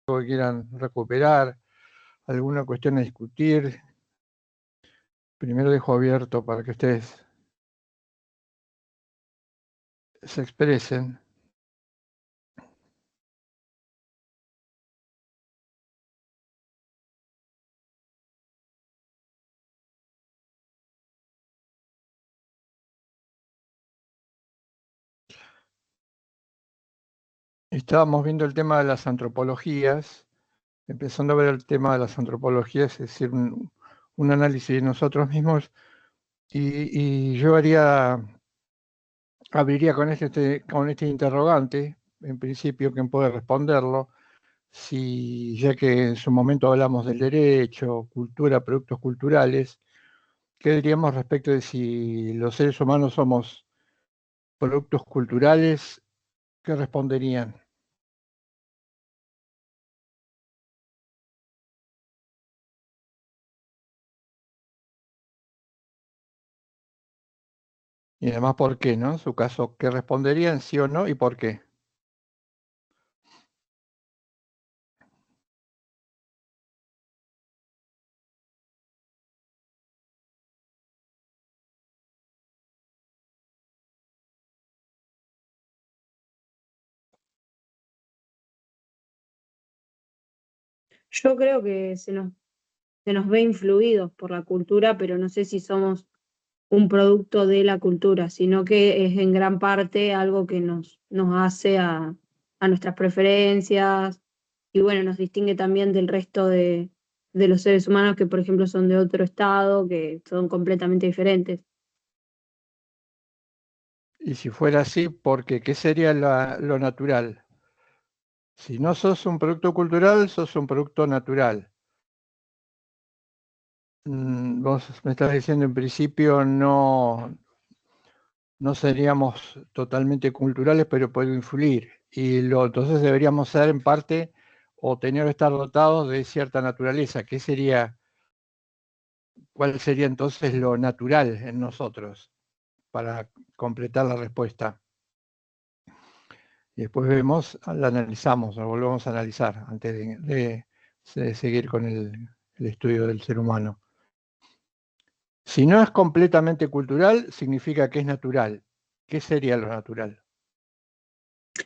que quieran recuperar, alguna cuestión a discutir. Primero dejo abierto para que ustedes se expresen. Estábamos viendo el tema de las antropologías, empezando a ver el tema de las antropologías, es decir, un análisis de nosotros mismos, y yo abriría con este interrogante, en principio, ¿quién puede responderlo? Si, ya que en su momento hablamos del derecho, cultura, productos culturales, ¿qué diríamos respecto de si los seres humanos somos productos culturales? ¿Qué responderían? Y además, ¿por qué, no? En su caso, ¿qué responderían, sí o no, y por qué? Yo creo que se nos ve influidos por la cultura, pero no sé si somos un producto de la cultura, sino que es en gran parte algo que nos hace a nuestras preferencias y bueno, nos distingue también del resto de los seres humanos que, por ejemplo, son de otro estado, que son completamente diferentes. Y si fuera así, ¿por qué? ¿Qué sería lo natural? Si no sos un producto cultural, sos un producto natural. Vos me estás diciendo en principio no seríamos totalmente culturales, pero puede influir. Entonces deberíamos ser en parte o tener que estar dotados de cierta naturaleza. ¿Cuál sería entonces lo natural en nosotros? Para completar la respuesta. Y después vemos, la analizamos, lo volvemos a analizar antes de seguir con el estudio del ser humano. Si no es completamente cultural, significa que es natural. ¿Qué sería lo natural?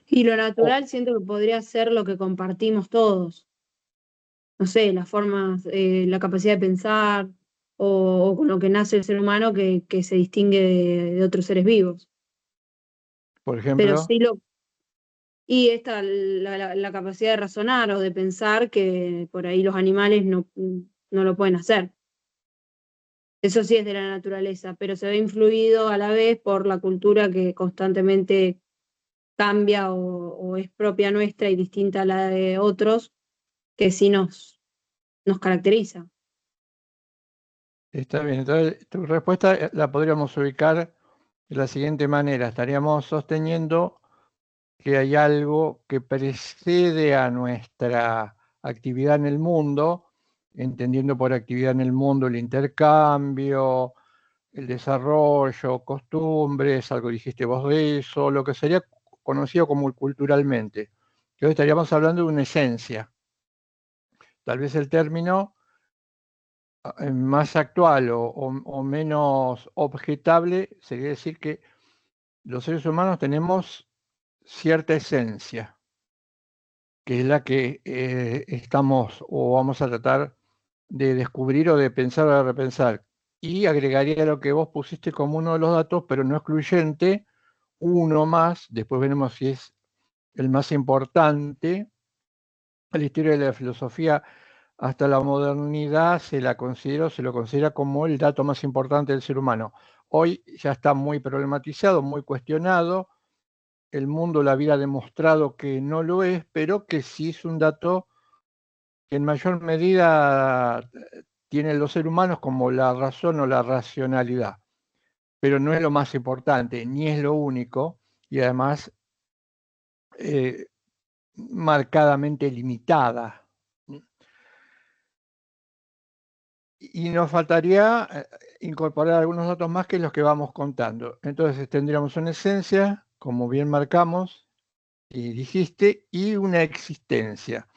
Y lo O, natural siento que podría ser lo que compartimos todos. No sé, las formas, la capacidad de pensar o con lo que nace el ser humano que se distingue de otros seres vivos. por Pero ejemplo, sí y esta, la capacidad de razonar o de pensar que por ahí los animales no lo pueden hacer. Eso sí es de la naturaleza, pero se ve influido a la vez por la cultura que constantemente cambia o es propia nuestra y distinta a la de otros, que sí nos caracteriza. está bien. Entonces, tu respuesta la podríamos ubicar de la siguiente manera. Estaríamos sosteniendo que hay algo que precede a nuestra actividad en el mundo, entendiendo por actividad en el mundo el intercambio, el desarrollo, costumbres, algo dijiste vos de eso, lo que sería conocido como culturalmente. Entonces estaríamos hablando de una esencia. Tal vez el término más actual o menos objetable sería decir que los seres humanos tenemos cierta esencia, que es la que estamos o vamos a tratar de descubrir o de pensar o de repensar. Y agregaría lo que vos pusiste como uno de los datos, pero no excluyente, uno más, después veremos si es el más importante. La historia de la filosofía hasta la modernidad se lo considera como el dato más importante del ser humano. Hoy ya está muy problematizado, muy cuestionado. El mundo, la vida ha demostrado que no lo es, pero que sí es un dato que en mayor medida tienen los seres humanos como la razón o la racionalidad. Pero no es lo más importante, ni es lo único, y además eh, marcadamente limitada. Y nos faltaría incorporar algunos datos más que los que vamos contando. Entonces tendríamos una esencia, como bien marcamos y dijiste, y una existencia.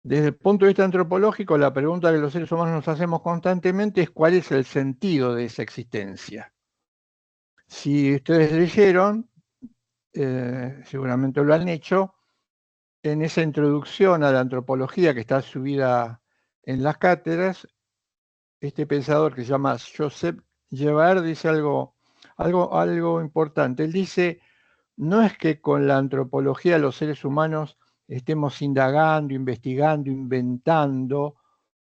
Desde el punto de vista antropológico, la pregunta que los seres humanos nos hacemos constantemente es cuál es el sentido de esa existencia. Si ustedes leyeron, seguramente lo han hecho, en esa introducción a la antropología que está subida en las cátedras, este pensador que se llama Joseph Jévert dice algo importante. Él dice, no es que con la antropología los seres humanos estemos indagando, investigando, inventando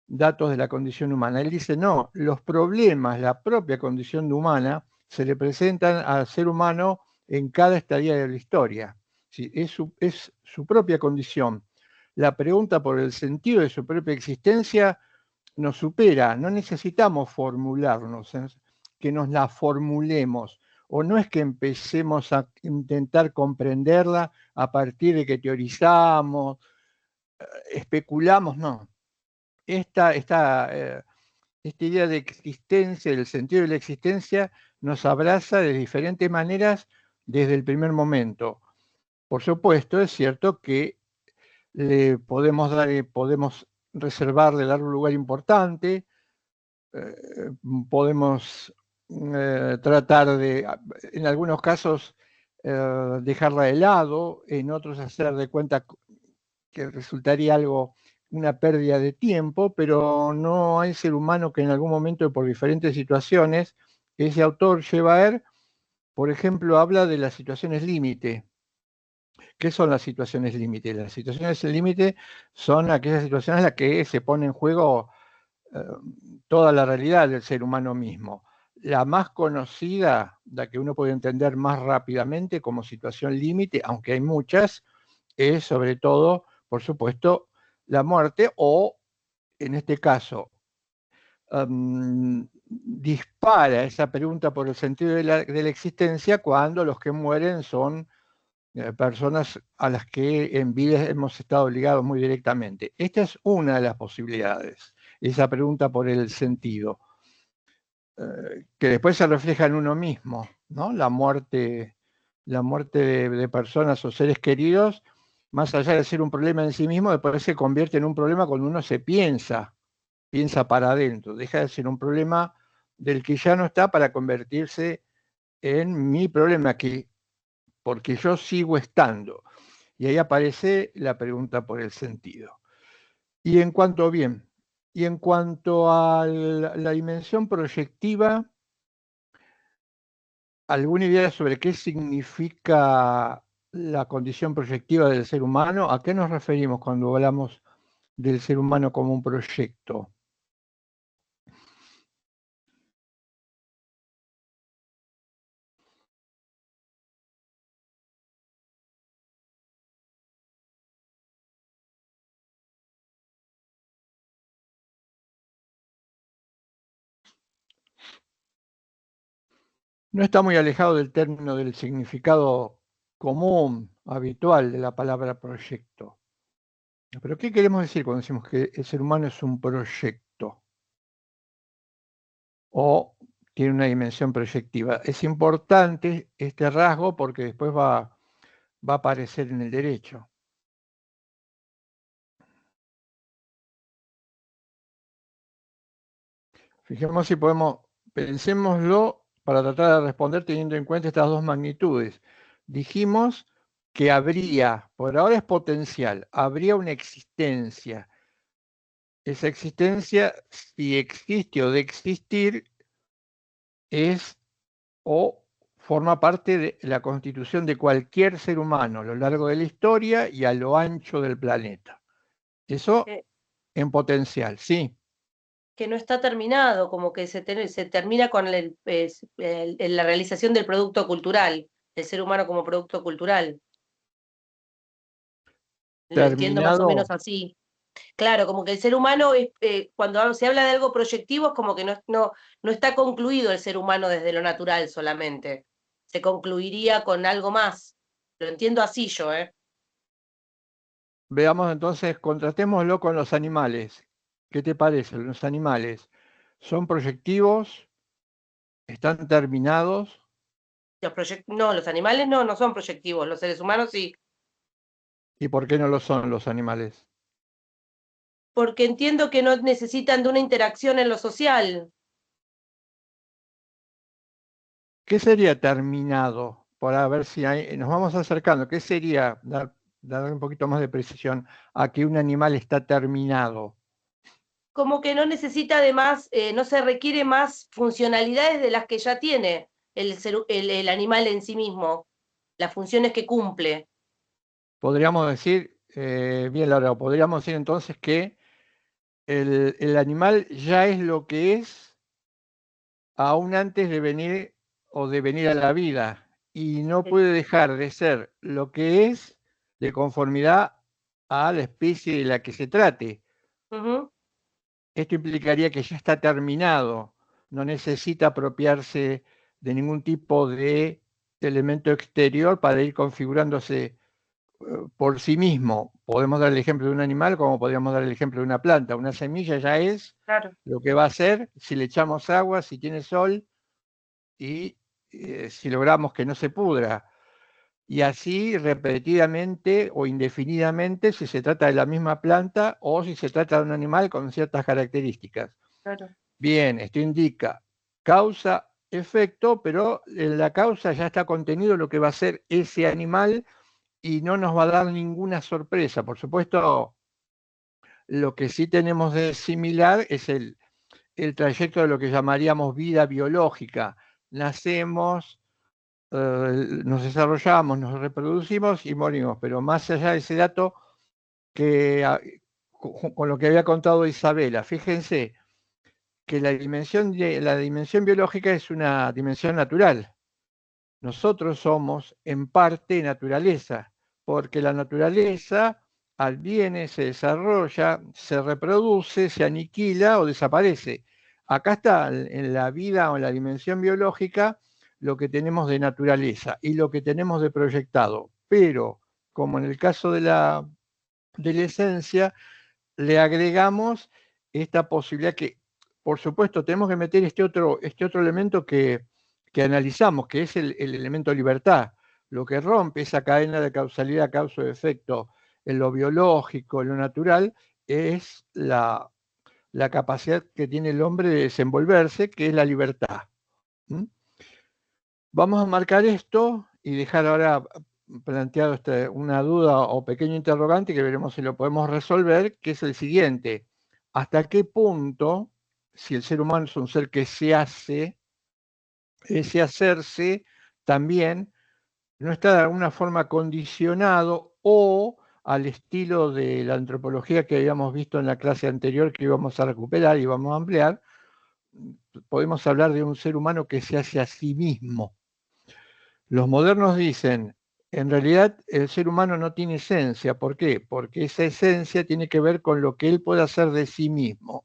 datos de la condición humana. Él dice, no, los problemas, la propia condición humana, se le presentan al ser humano en cada estadio de la historia. Sí, es su propia condición. La pregunta por el sentido de su propia existencia nos supera, no necesitamos formularnos, que nos la formulemos, o no es que empecemos a intentar comprenderla a partir de que teorizamos, especulamos, no. Esta idea de existencia, del sentido de la existencia, nos abraza de diferentes maneras desde el primer momento. Por supuesto, es cierto que le podemos reservarle, darle un lugar importante, podemos tratar de, en algunos casos, dejarla de lado, en otros hacer de cuenta que resultaría una pérdida de tiempo, pero no hay ser humano que en algún momento, por diferentes situaciones, ese autor Jévert, por ejemplo, habla de las situaciones límite. ¿Qué son las situaciones límite? Las situaciones límite son aquellas situaciones en las que se pone en juego toda la realidad del ser humano mismo. La más conocida, la que uno puede entender más rápidamente como situación límite, aunque hay muchas, es sobre todo, por supuesto, la muerte o, en este caso, dispara esa pregunta por el sentido de la existencia cuando los que mueren son personas a las que en vida hemos estado ligados muy directamente. Esta es una de las posibilidades, esa pregunta por el sentido, que después se refleja en uno mismo, ¿no? La muerte de personas o seres queridos, más allá de ser un problema en sí mismo, después se convierte en un problema cuando uno se piensa para adentro, deja de ser un problema del que ya no está para convertirse en mi problema, porque yo sigo estando. Y ahí aparece la pregunta por el sentido. Y en cuanto, bien, y en cuanto a la dimensión proyectiva, ¿alguna idea sobre qué significa la condición proyectiva del ser humano? ¿A qué nos referimos cuando hablamos del ser humano como un proyecto? No está muy alejado del término del significado común, habitual de la palabra proyecto. ¿Pero qué queremos decir cuando decimos que el ser humano es un proyecto? O tiene una dimensión proyectiva. Es importante este rasgo porque después va a aparecer en el derecho. Fijemos si podemos, pensémoslo para tratar de responder teniendo en cuenta estas dos magnitudes. Dijimos que habría, por ahora es potencial, habría una existencia. Esa existencia, si existe o de existir, es o forma parte de la constitución de cualquier ser humano a lo largo de la historia y a lo ancho del planeta. Eso en potencial, sí. Que no está terminado, como que se termina con la realización del producto cultural, el ser humano como producto cultural. Lo entiendo más o menos Terminado, así. Claro, como que el ser humano, cuando se habla de algo proyectivo, es como que no está concluido el ser humano desde lo natural solamente. Se concluiría con algo más. Lo entiendo así yo, ¿eh? veamos entonces, contrastémoslo con los animales. ¿Qué te parece? Los animales son proyectivos, están terminados. No, los animales no son proyectivos, los seres humanos sí. ¿Y por qué no lo son los animales? porque entiendo que no necesitan de una interacción en lo social. ¿Qué sería terminado? Para ver si nos vamos acercando. ¿Qué sería, dar un poquito más de precisión, a que un animal está terminado? Como que no necesita de más, no se requiere más funcionalidades de las que ya tiene el animal en sí mismo, las funciones que cumple. Podríamos decir, bien Laura, podríamos decir entonces que el animal ya es lo que es aún antes de venir o de venir a la vida y no puede dejar de ser lo que es de conformidad a la especie de la que se trate. Ujú. Esto implicaría que ya está terminado, no necesita apropiarse de ningún tipo de elemento exterior para ir configurándose por sí mismo. Podemos dar el ejemplo de un animal como podríamos dar el ejemplo de una planta. Una semilla ya es Claro. lo que va a ser si le echamos agua, si tiene sol y si logramos que no se pudra. Y así repetidamente o indefinidamente si se trata de la misma planta o si se trata de un animal con ciertas características. Claro. Bien, esto indica causa-efecto, pero en la causa ya está contenido lo que va a ser ese animal y no nos va a dar ninguna sorpresa. Por supuesto, lo que sí tenemos de similar es el trayecto de lo que llamaríamos vida biológica. Nacemos, nos desarrollamos, nos reproducimos y morimos, pero más allá de ese dato que con lo que había contado Isabela, fíjense que la dimensión biológica es una dimensión natural. Nosotros somos en parte naturaleza, porque la naturaleza adviene, se desarrolla, se reproduce, se aniquila o desaparece. Acá está en la vida o en la dimensión biológica lo que tenemos de naturaleza y lo que tenemos de proyectado. Pero, como en el caso de la esencia, le agregamos esta posibilidad que, por supuesto, tenemos que meter este otro elemento que analizamos, que es el elemento libertad, lo que rompe esa cadena de causalidad, causa-efecto en lo biológico, en lo natural, es la capacidad que tiene el hombre de desenvolverse, que es la libertad. ¿Mm? Vamos a marcar esto y dejar ahora planteado una duda o pequeño interrogante que veremos si lo podemos resolver, que es el siguiente. ¿Hasta qué punto, si el ser humano es un ser que se hace, ese hacerse también no está de alguna forma condicionado o al estilo de la antropología que habíamos visto en la clase anterior que íbamos a recuperar y vamos a ampliar? Podemos hablar de un ser humano que se hace a sí mismo. Los modernos dicen, en realidad el ser humano no tiene esencia. ¿Por qué? Porque esa esencia tiene que ver con lo que él puede hacer de sí mismo.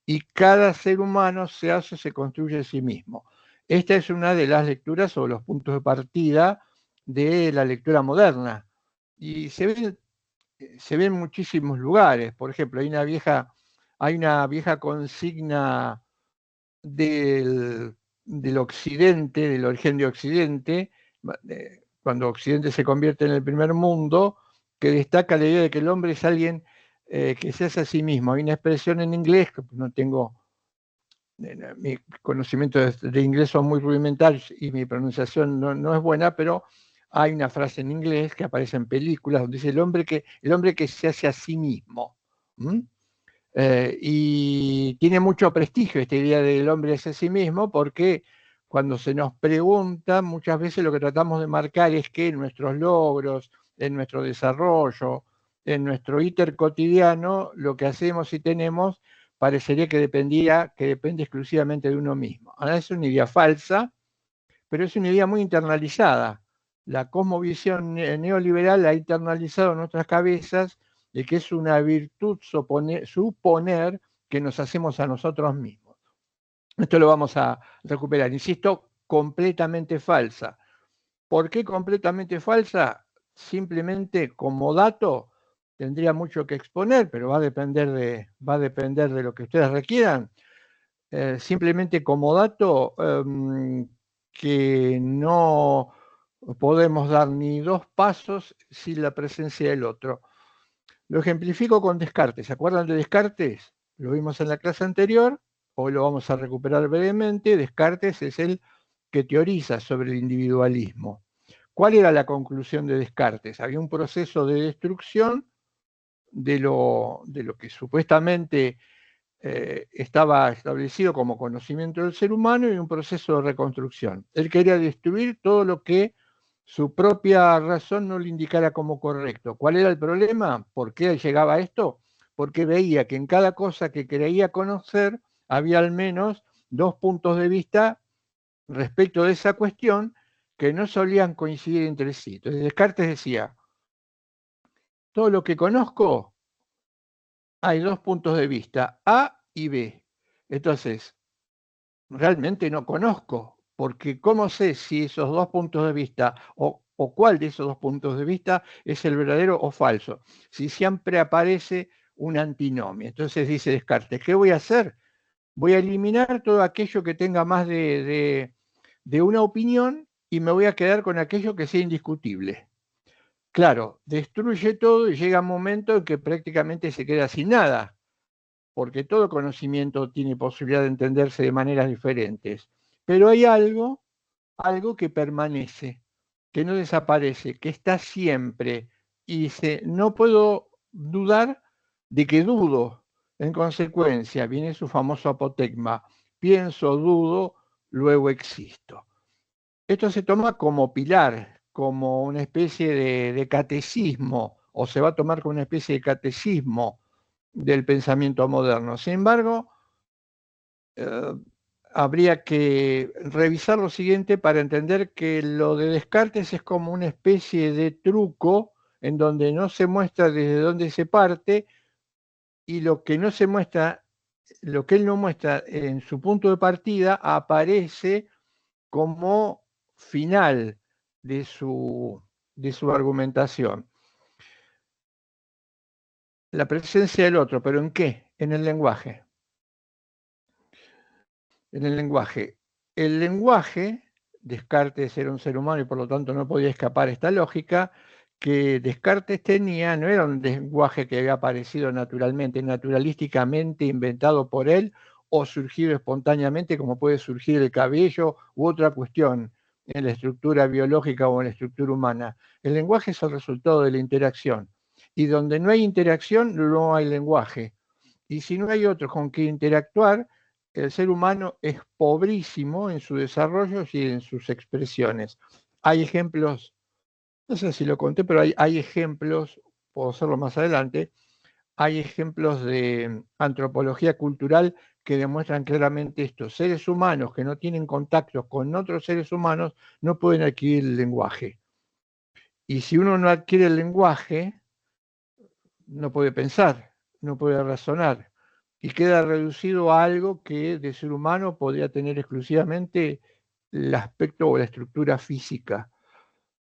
Y cada ser humano se hace, se construye a sí mismo. Esta es una de las lecturas o los puntos de partida de la lectura moderna. Y se ve en muchísimos lugares. Por ejemplo, hay una vieja consigna del Occidente, del origen de Occidente, cuando Occidente se convierte en el primer mundo, que destaca la idea de que el hombre es alguien que se hace a sí mismo. Hay una expresión en inglés, que no tengo, mi conocimiento de inglés son muy rudimentarios y mi pronunciación no es buena, pero hay una frase en inglés que aparece en películas donde dice el hombre que se hace a sí mismo. ¿Mm? Y tiene mucho prestigio esta idea del hombre hacia sí mismo porque cuando se nos pregunta, muchas veces lo que tratamos de marcar es que en nuestros logros, en nuestro desarrollo, en nuestro íter cotidiano, lo que hacemos y tenemos parecería que depende exclusivamente de uno mismo. Ahora es una idea falsa, pero es una idea muy internalizada. La cosmovisión neoliberal ha internalizado en nuestras cabezas de que es una virtud suponer que nos hacemos a nosotros mismos. Esto lo vamos a recuperar, insisto, completamente falsa. ¿Por qué completamente falsa? Simplemente como dato tendría mucho que exponer, pero va a depender de lo que ustedes requieran. Simplemente como dato, que no podemos dar ni dos pasos sin la presencia del otro. Lo ejemplifico con Descartes. ¿Se acuerdan de Descartes? Lo vimos en la clase anterior, hoy lo vamos a recuperar brevemente. Descartes es el que teoriza sobre el individualismo. ¿Cuál era la conclusión de Descartes? Había un proceso de destrucción de lo que supuestamente estaba establecido como conocimiento del ser humano y un proceso de reconstrucción. Él quería destruir todo lo que su propia razón no le indicara como correcto. ¿Cuál era el problema? ¿Por qué llegaba a esto? Porque veía que en cada cosa que creía conocer había al menos dos puntos de vista respecto de esa cuestión que no solían coincidir entre sí. Entonces Descartes decía, todo lo que conozco, hay dos puntos de vista, A y B. Entonces, realmente no conozco, porque ¿cómo sé si esos dos puntos de vista o cuál de esos dos puntos de vista es el verdadero o falso? Si siempre aparece una antinomia. Entonces dice Descartes, ¿qué voy a hacer? Voy a eliminar todo aquello que tenga más de una opinión y me voy a quedar con aquello que sea indiscutible. Claro, destruye todo y llega un momento en que prácticamente se queda sin nada, porque todo conocimiento tiene posibilidad de entenderse de maneras diferentes. Pero hay algo que permanece, que no desaparece, que está siempre. Y dice, no puedo dudar de que dudo. En consecuencia, viene su famoso apotegma, pienso, dudo, luego existo. Esto se toma como pilar, como una especie de catecismo, o se va a tomar como una especie de catecismo del pensamiento moderno. Sin embargo, habría que revisar lo siguiente para entender que lo de Descartes es como una especie de truco en donde no se muestra desde dónde se parte y lo que no se muestra, lo que él no muestra en su punto de partida aparece como final de su argumentación. La presencia del otro, ¿pero en qué? En el lenguaje. En el lenguaje. El lenguaje, Descartes era un ser humano y por lo tanto no podía escapar esta lógica, que Descartes tenía, no era un lenguaje que había aparecido naturalmente, naturalísticamente inventado por él o surgido espontáneamente como puede surgir el cabello u otra cuestión en la estructura biológica o en la estructura humana. El lenguaje es el resultado de la interacción y donde no hay interacción no hay lenguaje. Y si no hay otro con que interactuar, el ser humano es pobrísimo en su desarrollo y en sus expresiones. Hay ejemplos, no sé si lo conté, pero hay ejemplos, puedo hacerlo más adelante, hay ejemplos de antropología cultural que demuestran claramente esto. Seres humanos que no tienen contacto con otros seres humanos no pueden adquirir el lenguaje. Y si uno no adquiere el lenguaje, no puede pensar, no puede razonar y queda reducido a algo que de ser humano podría tener exclusivamente el aspecto o la estructura física.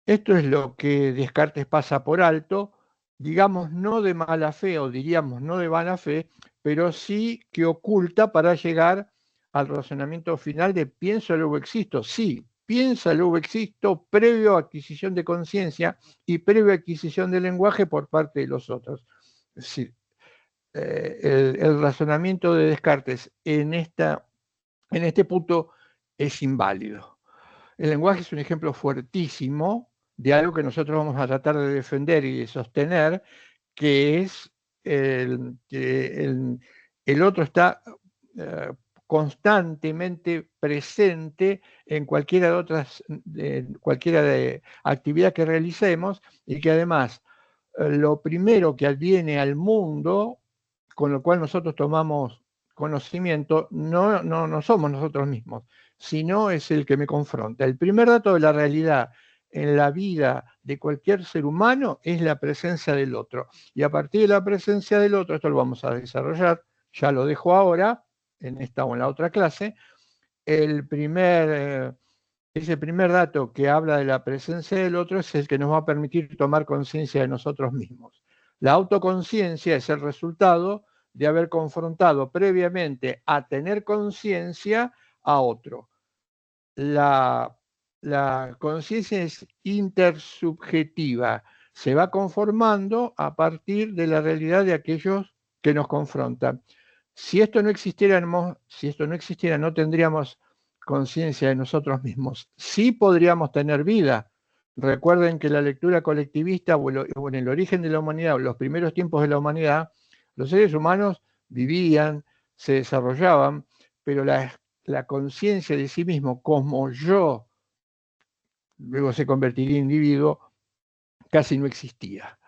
Esto es lo que Descartes pasa por alto, digamos no de mala fe o diríamos no de mala fe, pero sí que oculta para llegar al razonamiento final de pienso luego existo. Sí, piensa luego existo previo a adquisición de conciencia y previo a adquisición de lenguaje por parte de los otros. Es decir, el razonamiento de Descartes en este punto es inválido. El lenguaje es un ejemplo fuertísimo de algo que nosotros vamos a tratar de defender y de sostener, que es que el otro está constantemente presente en cualquiera de actividad que realicemos y que además lo primero que adviene al mundo, con lo cual nosotros tomamos conocimiento, no somos nosotros mismos, sino es el que me confronta. El primer dato de la realidad en la vida de cualquier ser humano es la presencia del otro. Y a partir de la presencia del otro, esto lo vamos a desarrollar, ya lo dejo ahora, en esta o en la otra clase, ese primer dato que habla de la presencia del otro es el que nos va a permitir tomar conciencia de nosotros mismos. La autoconciencia es el resultado de haber confrontado previamente a tener conciencia a otro. La conciencia es intersubjetiva, se va conformando a partir de la realidad de aquellos que nos confrontan. Si esto no existiera, no tendríamos conciencia de nosotros mismos. Sí podríamos tener vida. Recuerden que la lectura colectivista o en el origen de la humanidad, o los primeros tiempos de la humanidad, los seres humanos vivían, se desarrollaban, pero la conciencia de sí mismo como yo, luego se convertiría en individuo, casi no existía.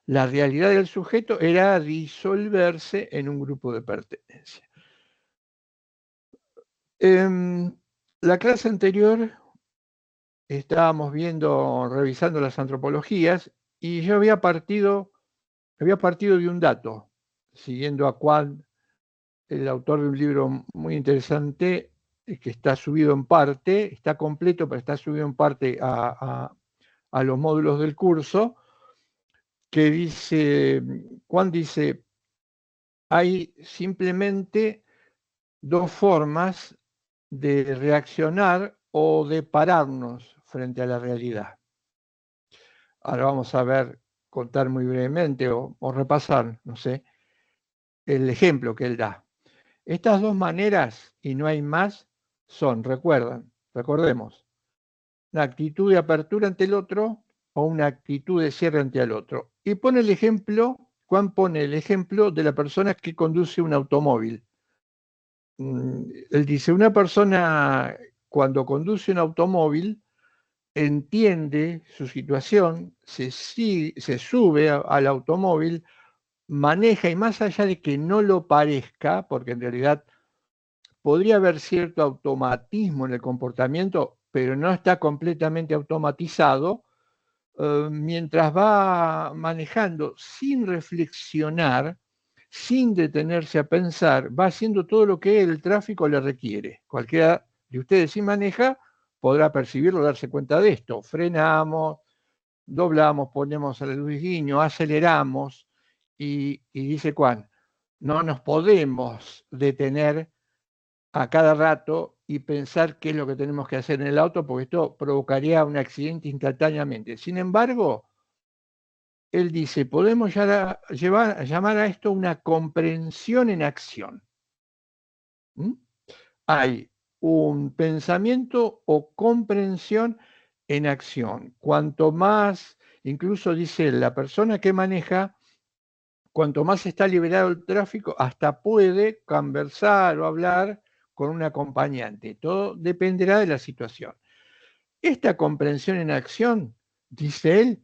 La realidad del sujeto era disolverse en un grupo de pertenencia. En la clase anterior estábamos revisando las antropologías, y yo había partido de un dato, siguiendo a Quandt, el autor de un libro muy interesante que está subido en parte, está completo, pero está subido en parte a los módulos del curso, que dice, Quandt dice, hay simplemente dos formas de reaccionar o de pararnos frente a la realidad. Ahora vamos a contar muy brevemente o repasar, no sé, el ejemplo que él da. Estas dos maneras, y no hay más, son, recordemos, una actitud de apertura ante el otro o una actitud de cierre ante el otro. Y Juan pone el ejemplo de la persona que conduce un automóvil. Él dice, una persona cuando conduce un automóvil entiende su situación, se sube al automóvil, maneja, y más allá de que no lo parezca, porque en realidad podría haber cierto automatismo en el comportamiento, pero no está completamente automatizado, mientras va manejando sin reflexionar, sin detenerse a pensar, va haciendo todo lo que el tráfico le requiere. Cualquiera de ustedes, si maneja, podrá percibirlo, darse cuenta de esto. Frenamos, doblamos, ponemos el luz guiño, aceleramos, y dice Juan, no nos podemos detener a cada rato y pensar qué es lo que tenemos que hacer en el auto, porque esto provocaría un accidente instantáneamente. Sin embargo, él dice, podemos llamar a esto una comprensión en acción. Hay un pensamiento o comprensión en acción. Cuanto más, incluso dice la persona que maneja, cuanto más está liberado el tráfico, hasta puede conversar o hablar con un acompañante. Todo dependerá de la situación. Esta comprensión en acción, dice él,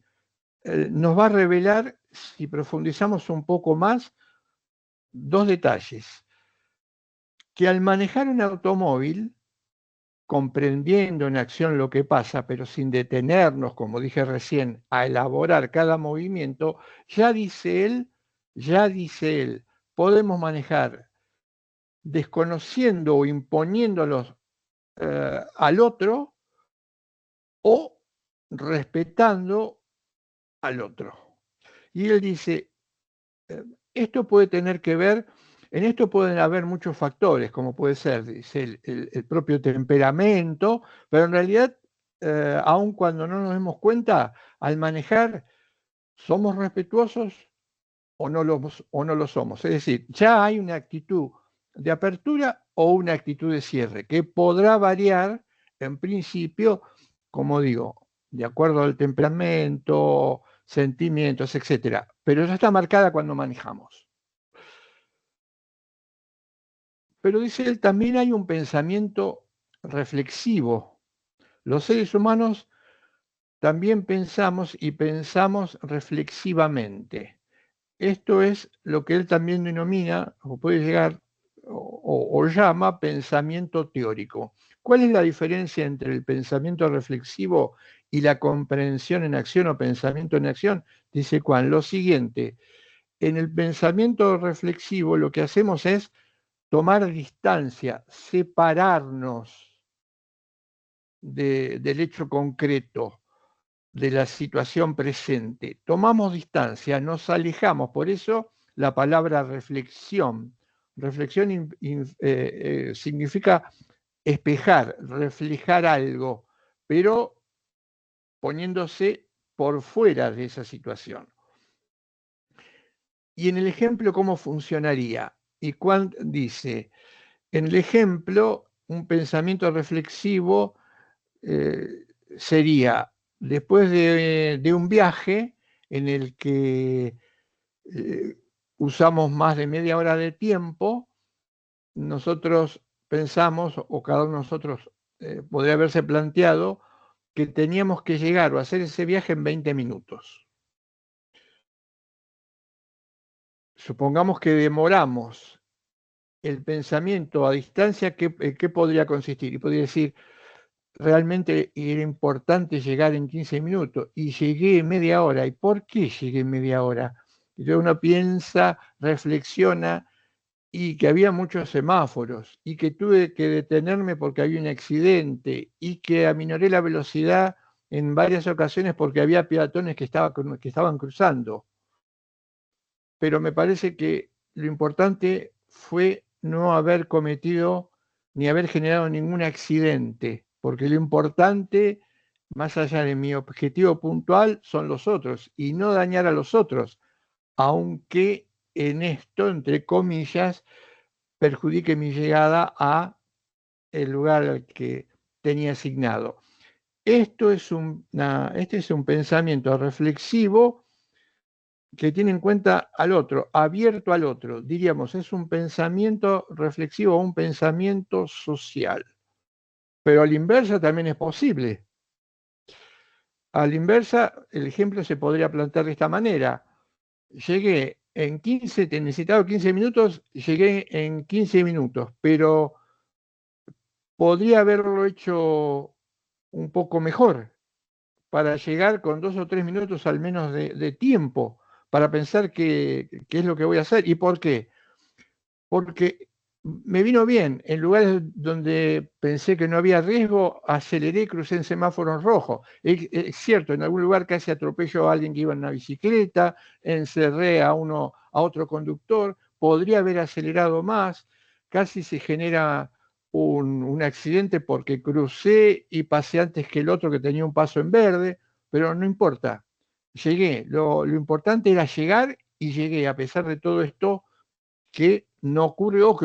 nos va a revelar, si profundizamos un poco más, dos detalles. Que al manejar un automóvil, comprendiendo en acción lo que pasa, pero sin detenernos, como dije recién, a elaborar cada movimiento, ya dice él, podemos manejar desconociendo o imponiéndolos al otro o respetando al otro. Y él dice, esto puede tener que ver, en esto pueden haber muchos factores, como puede ser, dice, el propio temperamento, pero en realidad, aun cuando no nos demos cuenta, al manejar, somos respetuosos o no lo somos. Es decir, ya hay una actitud de apertura o una actitud de cierre, que podrá variar en principio, como digo, de acuerdo al temperamento, sentimientos, etcétera, pero ya está marcada cuando manejamos. Pero dice él, también hay un pensamiento reflexivo. Los seres humanos también pensamos y pensamos reflexivamente. Esto es lo que él también denomina, o puede llegar, o llama pensamiento teórico. ¿Cuál es la diferencia entre el pensamiento reflexivo y la comprensión en acción o pensamiento en acción? Dice Juan, lo siguiente, en el pensamiento reflexivo lo que hacemos es tomar distancia, separarnos del hecho concreto, de la situación presente. Tomamos distancia, nos alejamos, por eso la palabra reflexión. Reflexión significa espejar, reflejar algo, pero poniéndose por fuera de esa situación. Y en el ejemplo, ¿cómo funcionaría? Y Kant dice, en el ejemplo, un pensamiento reflexivo sería, después de un viaje en el que usamos más de media hora de tiempo, nosotros pensamos, o cada uno de nosotros podría haberse planteado, que teníamos que llegar o hacer ese viaje en 20 minutos. Supongamos que demoramos el pensamiento a distancia, ¿qué podría consistir? Y podría decir, realmente era importante llegar en 15 minutos y llegué en media hora. ¿Y por qué llegué en media hora? Entonces uno piensa, reflexiona, y que había muchos semáforos, y que tuve que detenerme porque había un accidente, y que aminoré la velocidad en varias ocasiones porque había peatones que estaban cruzando. Pero me parece que lo importante fue no haber cometido ni haber generado ningún accidente, porque lo importante, más allá de mi objetivo puntual, son los otros, y no dañar a los otros, aunque en esto, entre comillas, perjudique mi llegada a el lugar al que tenía asignado. Este es un pensamiento reflexivo que tiene en cuenta al otro, abierto al otro. Diríamos, es un pensamiento reflexivo, un pensamiento social. Pero a la inversa también es posible. A la inversa, el ejemplo se podría plantear de esta manera. Llegué en 15, te necesitaba 15 minutos, llegué en 15 minutos, pero podría haberlo hecho un poco mejor para llegar con 2 o 3 minutos al menos de tiempo para pensar qué es lo que voy a hacer y por qué. Porque me vino bien, en lugares donde pensé que no había riesgo, aceleré y crucé en semáforos rojos. Es cierto, en algún lugar casi atropello a alguien que iba en una bicicleta, encerré a otro conductor, podría haber acelerado más, casi se genera un accidente porque crucé y pasé antes que el otro que tenía un paso en verde, pero no importa, llegué. Lo importante era llegar y llegué, a pesar de todo esto que no ocurrió,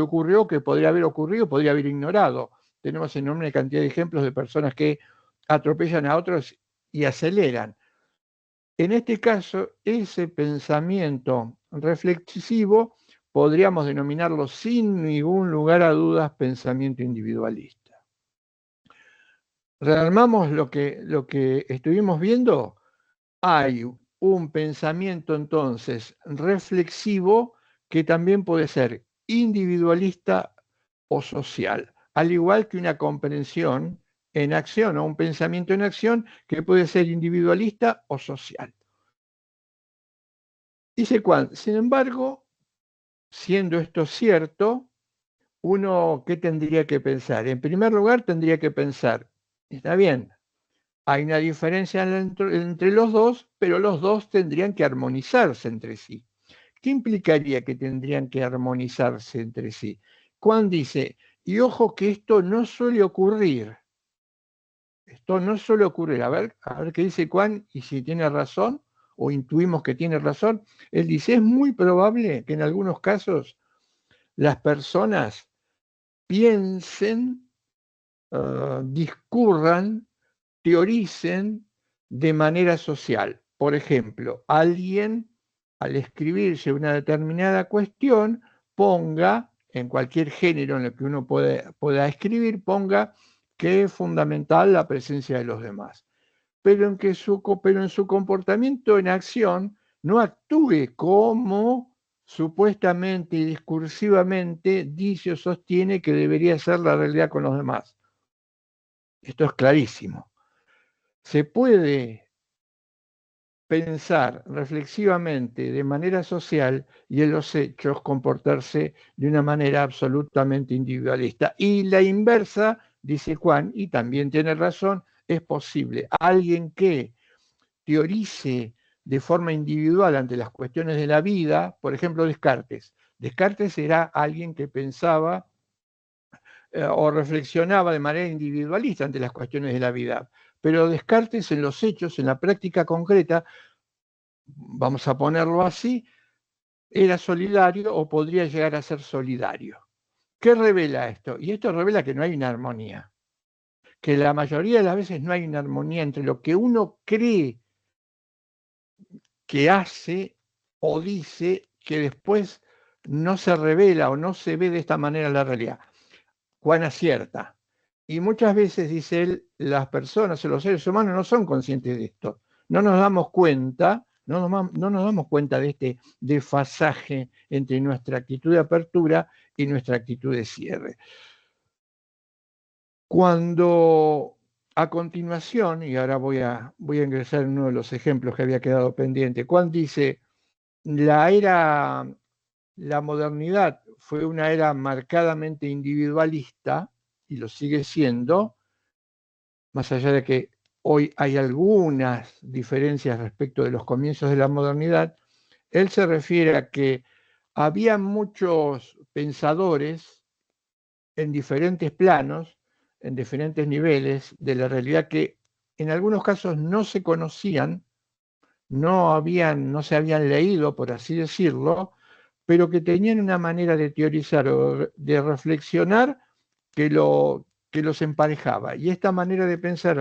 que podría haber ocurrido, podría haber ignorado. Tenemos enorme cantidad de ejemplos de personas que atropellan a otros y aceleran. En este caso, ese pensamiento reflexivo podríamos denominarlo sin ningún lugar a dudas pensamiento individualista. Rearmamos lo que estuvimos viendo. Hay un pensamiento entonces reflexivo que también puede ser individualista o social, al igual que una comprensión en acción o un pensamiento en acción que puede ser individualista o social. Dice Kant, sin embargo, siendo esto cierto, uno, ¿qué tendría que pensar? En primer lugar, tendría que pensar, está bien, hay una diferencia entre los dos, pero los dos tendrían que armonizarse entre sí. ¿Qué implicaría que tendrían que armonizarse entre sí? Kant dice, y ojo que esto no suele ocurrir. Esto no suele ocurrir. A ver qué dice Kant y si tiene razón, o intuimos que tiene razón. Él dice, es muy probable que en algunos casos las personas piensen, discurran, teoricen de manera social. Por ejemplo, alguien al escribirse una determinada cuestión ponga, en cualquier género en el que uno pueda escribir, ponga que es fundamental la presencia de los demás. Pero en su comportamiento en acción no actúe como supuestamente y discursivamente dice o sostiene que debería ser la realidad con los demás. Esto es clarísimo. Se puede pensar reflexivamente de manera social y en los hechos comportarse de una manera absolutamente individualista. Y la inversa, dice Juan, y también tiene razón, es posible. Alguien que teorice de forma individual ante las cuestiones de la vida, por ejemplo, Descartes. Descartes era alguien que pensaba o reflexionaba de manera individualista ante las cuestiones de la vida. pero Descartes en los hechos, en la práctica concreta, vamos a ponerlo así, era solidario o podría llegar a ser solidario. ¿Qué revela esto? Y esto revela que no hay una armonía, que la mayoría de las veces no hay una armonía entre lo que uno cree que hace o dice que después no se revela o no se ve de esta manera en la realidad. Juan acierta. Y muchas veces, dice él, las personas o los seres humanos no son conscientes de esto. No nos damos cuenta, no nos damos cuenta de este desfasaje entre nuestra actitud de apertura y nuestra actitud de cierre. Cuando a continuación, y ahora voy a ingresar en uno de los ejemplos que había quedado pendiente, Juan dice, la modernidad fue una era marcadamente individualista, y lo sigue siendo, más allá de que hoy hay algunas diferencias respecto de los comienzos de la modernidad, él se refiere a que había muchos pensadores en diferentes planos, en diferentes niveles de la realidad que en algunos casos no se conocían, no se habían leído, por así decirlo, pero que tenían una manera de teorizar o de reflexionar que los emparejaba. Y esta manera de pensar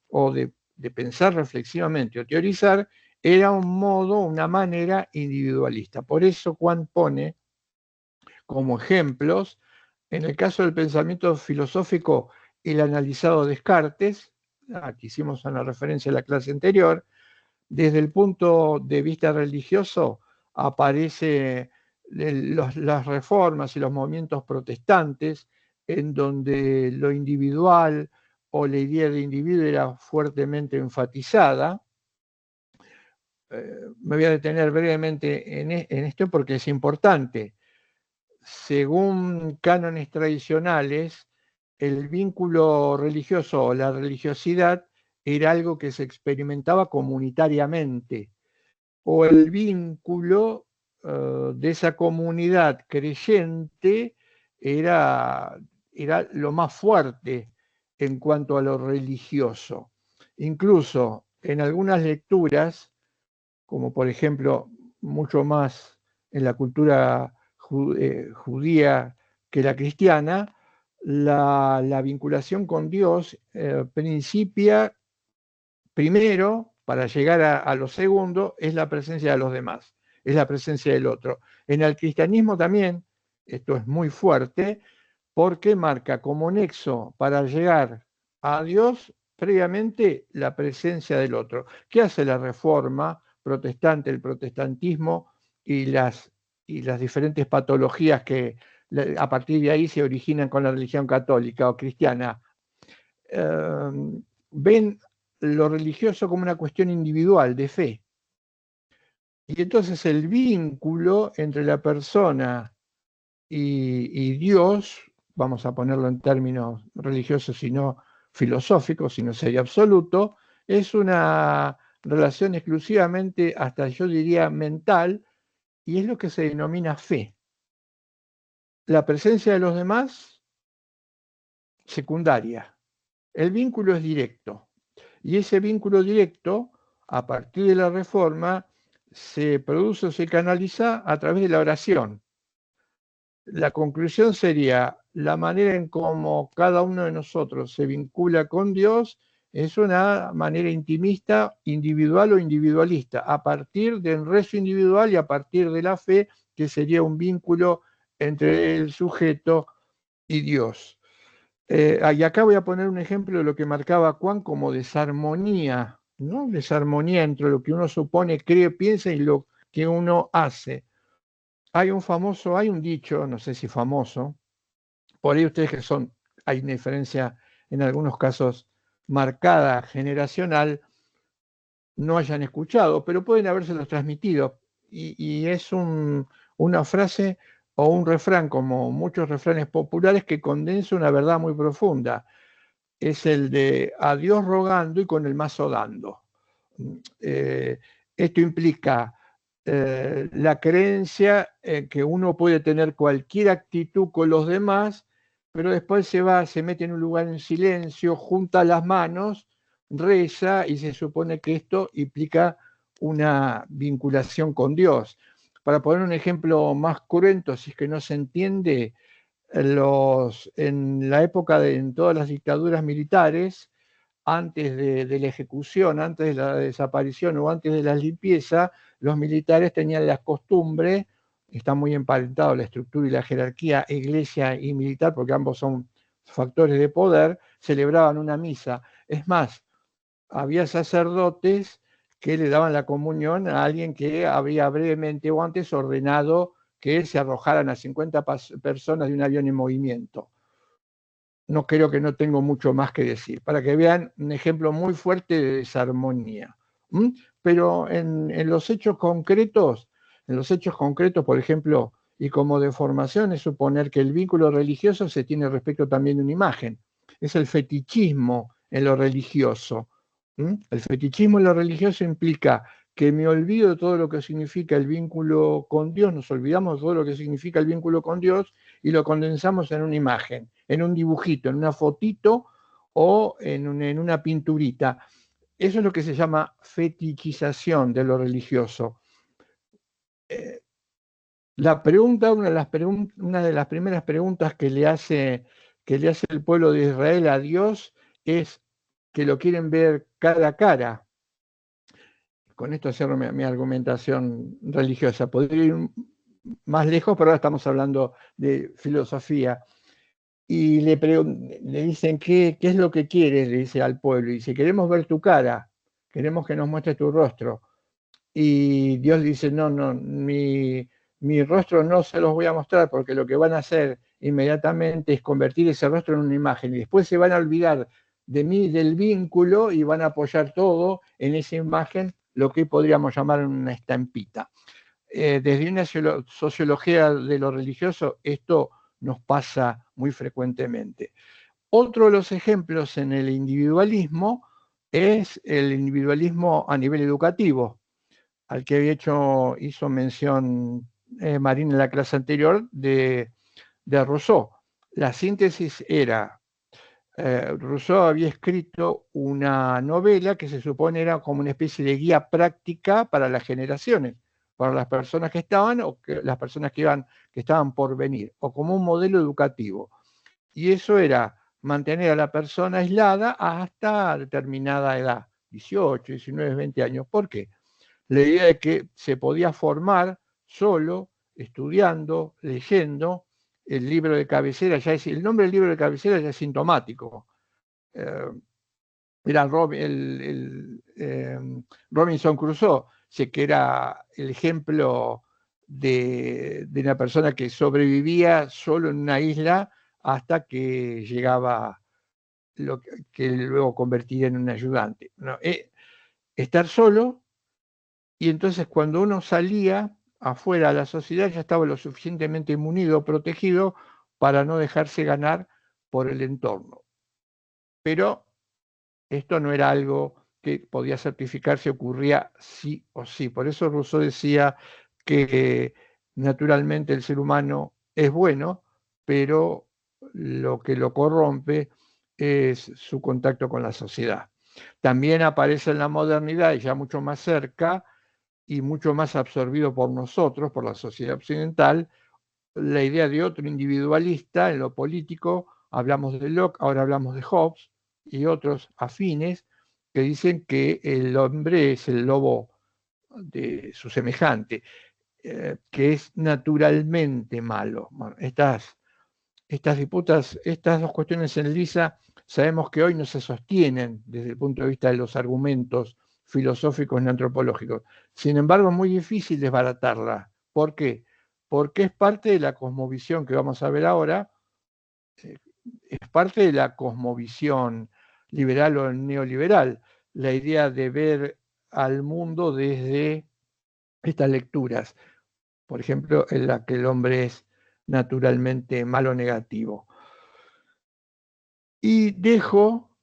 o de pensar reflexivamente o teorizar era un modo, una manera individualista. Por eso Juan pone como ejemplos, en el caso del pensamiento filosófico, el analizado Descartes, aquí hicimos una referencia a la clase anterior, desde el punto de vista religioso aparece las reformas y los movimientos protestantes, en donde lo individual o la idea de individuo era fuertemente enfatizada. Me voy a detener brevemente en esto porque es importante. Según cánones tradicionales, el vínculo religioso o la religiosidad era algo que se experimentaba comunitariamente, o el vínculo de esa comunidad creyente era lo más fuerte en cuanto a lo religioso. Incluso en algunas lecturas, como por ejemplo mucho más en la cultura judía que la cristiana, la vinculación con Dios principia primero, para llegar a lo segundo, es la presencia de los demás, es la presencia del otro. En el cristianismo también, esto es muy fuerte, porque marca como nexo para llegar a Dios previamente la presencia del otro. ¿Qué hace la reforma protestante, el protestantismo y las diferentes patologías que a partir de ahí se originan con la religión católica o cristiana? Ven lo religioso como una cuestión individual de fe. Y entonces el vínculo entre la persona y Dios, vamos a ponerlo en términos religiosos y no filosóficos, sino sería absoluto, es una relación exclusivamente, hasta yo diría, mental, y es lo que se denomina fe. La presencia de los demás, secundaria. El vínculo es directo. Y ese vínculo directo, a partir de la reforma, se produce o se canaliza a través de la oración. La conclusión sería, la manera en cómo cada uno de nosotros se vincula con Dios es una manera intimista, individual o individualista, a partir del rezo individual y a partir de la fe, que sería un vínculo entre el sujeto y Dios. Y acá voy a poner un ejemplo de lo que marcaba Juan como desarmonía, ¿no? Desarmonía entre lo que uno supone, cree, piensa y lo que uno hace. Hay un dicho, no sé si famoso, por ahí ustedes hay una diferencia en algunos casos marcada, generacional, no hayan escuchado, pero pueden habérselos transmitido. Y es una frase o un refrán, como muchos refranes populares, que condensa una verdad muy profunda. Es el de a Dios rogando y con el mazo dando. Esto implica la creencia en que uno puede tener cualquier actitud con los demás, pero después se mete en un lugar en silencio, junta las manos, reza y se supone que esto implica una vinculación con Dios. Para poner un ejemplo más cruento, si es que no se entiende, en la época en todas las dictaduras militares, antes de la ejecución, antes de la desaparición o antes de la limpieza, los militares tenían la costumbre, está muy emparentado la estructura y la jerarquía, iglesia y militar, porque ambos son factores de poder, celebraban una misa. Es más, había sacerdotes que le daban la comunión a alguien que había brevemente o antes ordenado que se arrojaran a 50 personas de un avión en movimiento. No creo que no tengo mucho más que decir, para que vean un ejemplo muy fuerte de desarmonía. Pero en los hechos concretos, por ejemplo, y como deformación, es suponer que el vínculo religioso se tiene respecto también de una imagen. Es el fetichismo en lo religioso. El fetichismo en lo religioso implica que me olvido de todo lo que significa el vínculo con Dios, nos olvidamos de todo lo que significa el vínculo con Dios y lo condensamos en una imagen, en un dibujito, en una fotito o en una pinturita. Eso es lo que se llama fetichización de lo religioso. La pregunta, una de las primeras preguntas que le hace el pueblo de Israel a Dios es que lo quieren ver cara a cara. Con esto cierro mi argumentación religiosa. Podría ir más lejos, pero ahora estamos hablando de filosofía. Y le dicen, ¿qué es lo que quieres? Le dice al pueblo. Y dice, queremos ver tu cara, queremos que nos muestres tu rostro. Y Dios dice, no, mi rostro no se los voy a mostrar, porque lo que van a hacer inmediatamente es convertir ese rostro en una imagen. Y después se van a olvidar de mí, del vínculo, y van a apoyar todo en esa imagen, lo que podríamos llamar una estampita. Desde una sociología de lo religioso, esto nos pasa muy frecuentemente. Otro de los ejemplos en el individualismo es el individualismo a nivel educativo, al que hizo mención Marín en la clase anterior de Rousseau. La síntesis era, Rousseau había escrito una novela que se supone era como una especie de guía práctica para las generaciones, para las personas que estaban o las personas que estaban por venir, o como un modelo educativo. Y eso era mantener a la persona aislada hasta determinada edad, 18, 19, 20 años. ¿Por qué? La idea de que se podía formar solo, estudiando, leyendo. El libro de cabecera el nombre del libro de cabecera ya es sintomático. Era Robinson Crusoe, que era el ejemplo de una persona que sobrevivía solo en una isla hasta que llegaba lo que luego convertiría en un ayudante. No, estar solo, y entonces cuando uno salía afuera a la sociedad ya estaba lo suficientemente munido, protegido, para no dejarse ganar por el entorno. Pero esto no era algo que podía certificarse, ocurría sí o sí. Por eso Rousseau decía que naturalmente el ser humano es bueno, pero lo que lo corrompe es su contacto con la sociedad. También aparece en la modernidad, y ya mucho más cerca y mucho más absorbido por nosotros, por la sociedad occidental, la idea de otro individualista en lo político. Hablamos de Locke, ahora hablamos de Hobbes y otros afines que dicen que el hombre es el lobo de su semejante, que es naturalmente malo. Bueno, estas disputas, estas dos cuestiones en lisa, sabemos que hoy no se sostienen desde el punto de vista de los argumentos filosóficos y antropológicos. Sin embargo, es muy difícil desbaratarla. ¿Por qué? Porque es parte de la cosmovisión que vamos a ver ahora, es parte de la cosmovisión liberal o neoliberal, la idea de ver al mundo desde estas lecturas, por ejemplo, en la que el hombre es naturalmente malo, negativo. Y dejo,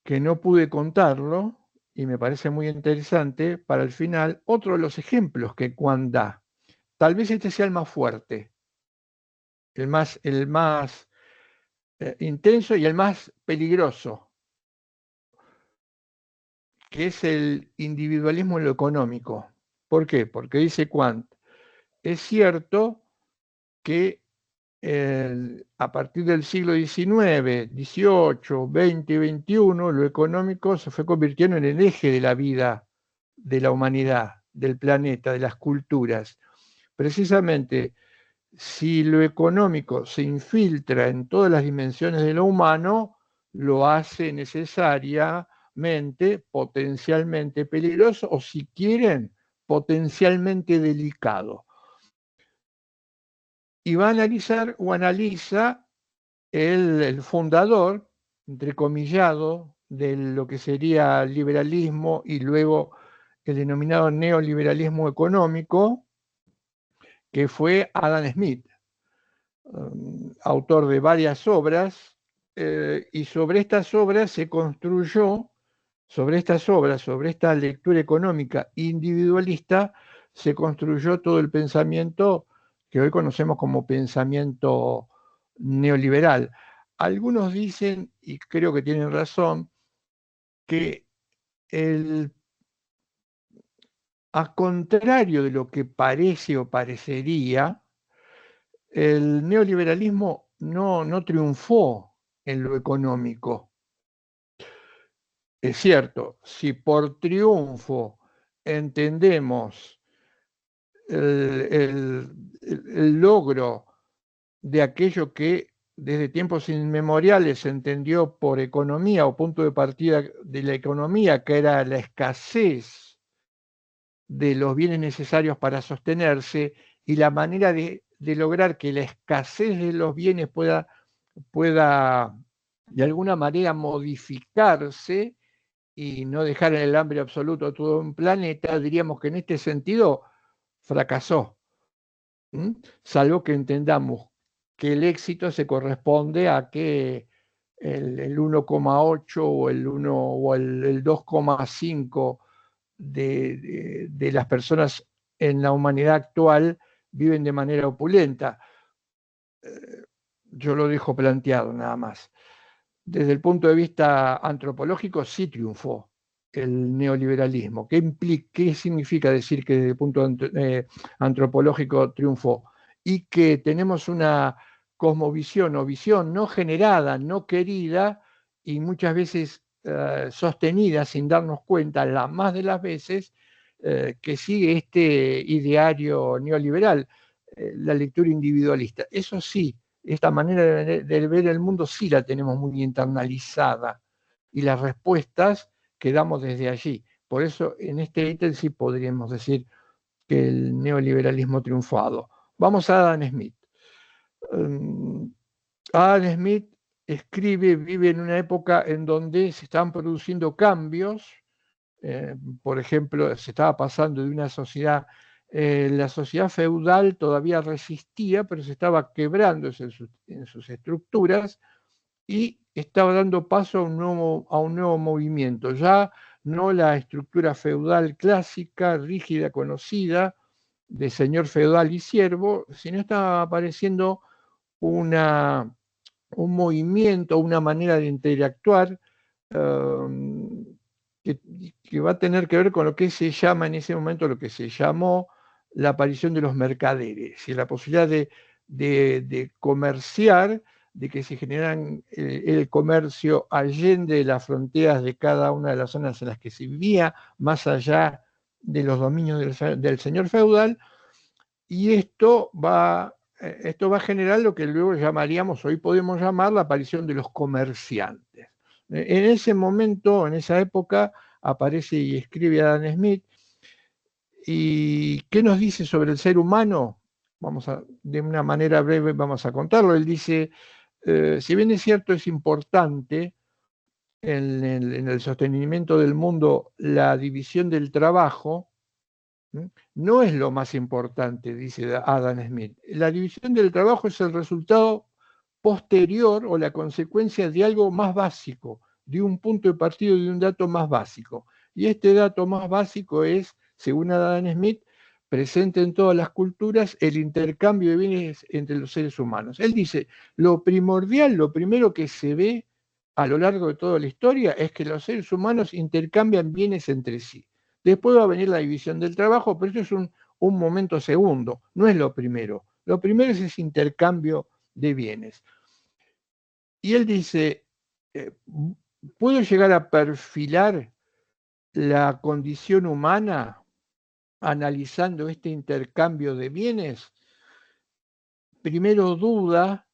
que no pude contarlo, y me parece muy interesante, para el final, otro de los ejemplos que Kuan da. Tal vez este sea el más fuerte, el más intenso y el más peligroso. que es el individualismo en lo económico. ¿Por qué? Porque dice Kant, es cierto que a partir del siglo XIX, XVIII, XX y XXI, lo económico se fue convirtiendo en el eje de la vida de la humanidad, del planeta, de las culturas. Precisamente, si lo económico se infiltra en todas las dimensiones de lo humano, lo hace necesariamente, potencialmente peligroso, o si quieren, potencialmente delicado. Y va a analizar o analiza el fundador, entrecomillado, de lo que sería el liberalismo y luego el denominado neoliberalismo económico, que fue Adam Smith, autor de varias obras, y sobre estas obras se construyó, sobre esta lectura económica individualista, se construyó todo el pensamiento que hoy conocemos como pensamiento neoliberal. Algunos dicen, y creo que tienen razón, que a contrario de lo que parece o parecería, el neoliberalismo no triunfó en lo económico. Es cierto, si por triunfo entendemos el logro de aquello que desde tiempos inmemoriales se entendió por economía o punto de partida de la economía, que era la escasez de los bienes necesarios para sostenerse y la manera de lograr que la escasez de los bienes pueda de alguna manera modificarse y no dejar en el hambre absoluto a todo un planeta, diríamos que en este sentido fracasó. Salvo que entendamos que el éxito se corresponde a que el 1,8 o el 1 o el 2,5 de las personas en la humanidad actual viven de manera opulenta. Yo lo dejo planteado nada más. Desde el punto de vista antropológico sí triunfó el neoliberalismo. ¿Qué significa decir que desde el punto antropológico triunfó? Y que tenemos una cosmovisión o visión no generada, no querida y muchas veces sostenida sin darnos cuenta, la más de las veces, que sigue este ideario neoliberal, la lectura individualista. Eso sí, esta manera de ver el mundo sí la tenemos muy internalizada y las respuestas que damos desde allí. Por eso en este ítem sí podríamos decir que el neoliberalismo triunfado. Vamos a Adam Smith. Adam Smith vive en una época en donde se están produciendo cambios. Por ejemplo, se estaba pasando de una sociedad, la sociedad feudal todavía resistía, pero se estaba quebrando en sus estructuras y estaba dando paso a un nuevo movimiento, ya no la estructura feudal clásica, rígida, conocida, de señor feudal y siervo, sino estaba apareciendo un movimiento, una manera de interactuar que va a tener que ver con lo que se llama en ese momento, lo que se llamó la aparición de los mercaderes y la posibilidad de comerciar, de que se generan el comercio allende las fronteras de cada una de las zonas en las que se vivía, más allá de los dominios del señor feudal, y esto va a generar lo que luego llamaríamos, hoy podemos llamar, la aparición de los comerciantes. En ese momento, en esa época, aparece y escribe Adam Smith. ¿Y qué nos dice sobre el ser humano? De una manera breve vamos a contarlo. Él dice, si bien es cierto, es importante en el sostenimiento del mundo la división del trabajo, no es lo más importante, dice Adam Smith. La división del trabajo es el resultado posterior o la consecuencia de algo más básico, de un punto de partida, de un dato más básico. Y este dato más básico es, según Adam Smith, presente en todas las culturas, el intercambio de bienes entre los seres humanos. Él dice, lo primordial, lo primero que se ve a lo largo de toda la historia es que los seres humanos intercambian bienes entre sí. Después va a venir la división del trabajo, pero eso es un momento segundo, no es lo primero. Lo primero es ese intercambio de bienes. Y él dice, ¿puedo llegar a perfilar la condición humana analizando este intercambio de bienes? Primero duda,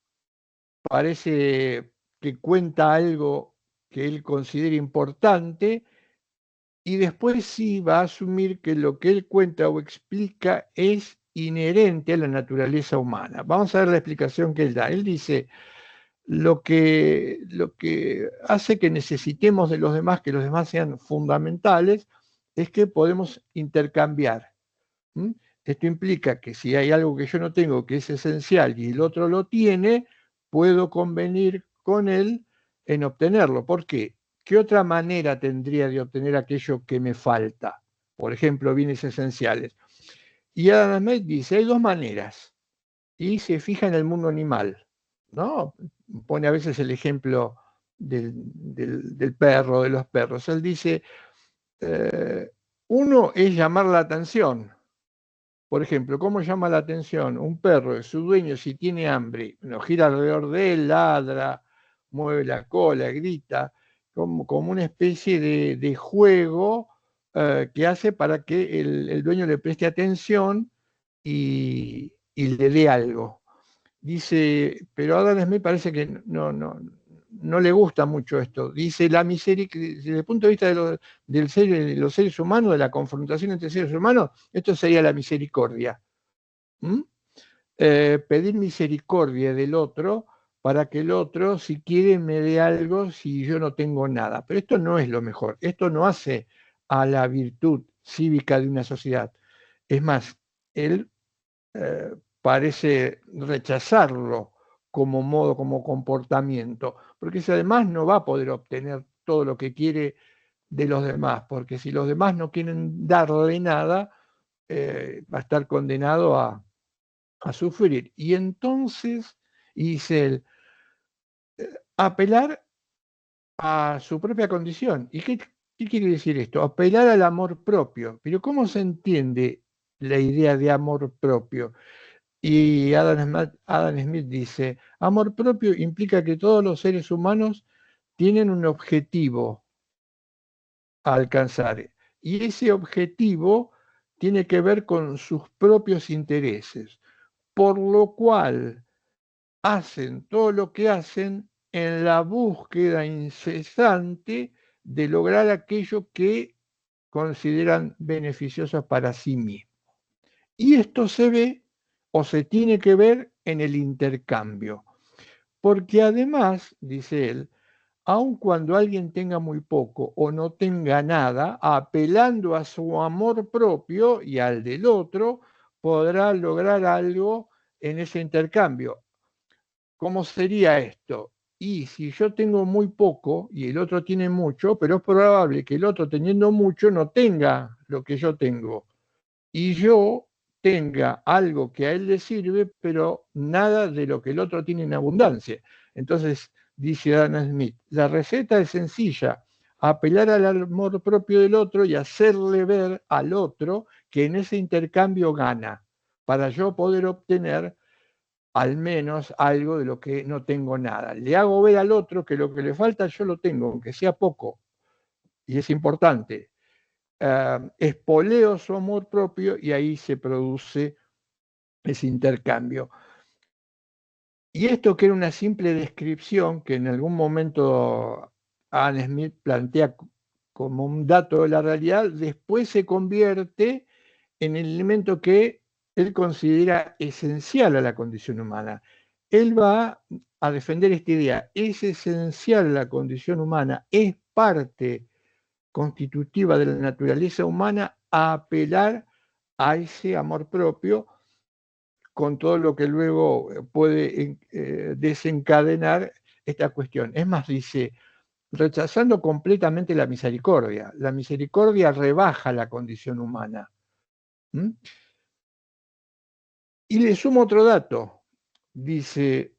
parece que cuenta algo que él considera importante, y después sí va a asumir que lo que él cuenta o explica es inherente a la naturaleza humana. Vamos a ver la explicación que él da. Él dice, lo que hace que necesitemos de los demás, que los demás sean fundamentales, es que podemos intercambiar. ¿Mm? Esto implica que si hay algo que yo no tengo que es esencial y el otro lo tiene, puedo convenir con él en obtenerlo. ¿Por qué? ¿Qué otra manera tendría de obtener aquello que me falta? Por ejemplo, bienes esenciales. Y Adam Smith dice, hay dos maneras, y se fija en el mundo animal, ¿no? Pone a veces el ejemplo del perro, de los perros. Él dice, uno es llamar la atención. Por ejemplo, ¿cómo llama la atención un perro de su dueño si tiene hambre? Bueno, gira alrededor de él, ladra, mueve la cola, grita, como una especie de juego que hace para que el dueño le preste atención y le dé algo. Dice, pero a Adam Smith parece que no le gusta mucho esto. Dice, la misericordia, desde el punto de vista de los seres humanos, de la confrontación entre seres humanos, esto sería la misericordia. Pedir misericordia del otro para que el otro, si quiere, me dé algo si yo no tengo nada. Pero esto no es lo mejor. Esto no hace a la virtud cívica de una sociedad. Es más, él parece rechazarlo como modo, como comportamiento, porque si además no va a poder obtener todo lo que quiere de los demás, porque si los demás no quieren darle nada, va a estar condenado a sufrir. Y entonces, dice él, apelar a su propia condición. ¿Y qué quiere decir esto? Apelar al amor propio. Pero ¿cómo se entiende la idea de amor propio? Y Adam Smith dice, amor propio implica que todos los seres humanos tienen un objetivo a alcanzar. Y ese objetivo tiene que ver con sus propios intereses, por lo cual hacen todo lo que hacen en la búsqueda incesante de lograr aquello que consideran beneficioso para sí mismos. Y esto se ve o se tiene que ver en el intercambio. Porque además, dice él, aun cuando alguien tenga muy poco o no tenga nada, apelando a su amor propio y al del otro, podrá lograr algo en ese intercambio. ¿Cómo sería esto? Y si yo tengo muy poco y el otro tiene mucho, pero es probable que el otro teniendo mucho no tenga lo que yo tengo. Y yo tenga algo que a él le sirve, pero nada de lo que el otro tiene en abundancia. Entonces, dice Adam Smith, la receta es sencilla, apelar al amor propio del otro y hacerle ver al otro que en ese intercambio gana, para yo poder obtener al menos algo de lo que no tengo nada. Le hago ver al otro que lo que le falta yo lo tengo, aunque sea poco, y es importante. Espoleo su amor propio y ahí se produce ese intercambio. Y esto, que era una simple descripción que en algún momento Adam Smith plantea como un dato de la realidad, después se convierte en el elemento que él considera esencial a la condición humana. Él va a defender esta idea, es esencial a la condición humana, es parte constitutiva de la naturaleza humana a apelar a ese amor propio, con todo lo que luego puede desencadenar esta cuestión. Es más, dice, rechazando completamente la misericordia rebaja la condición humana. ¿Mm? Y le sumo otro dato, dice,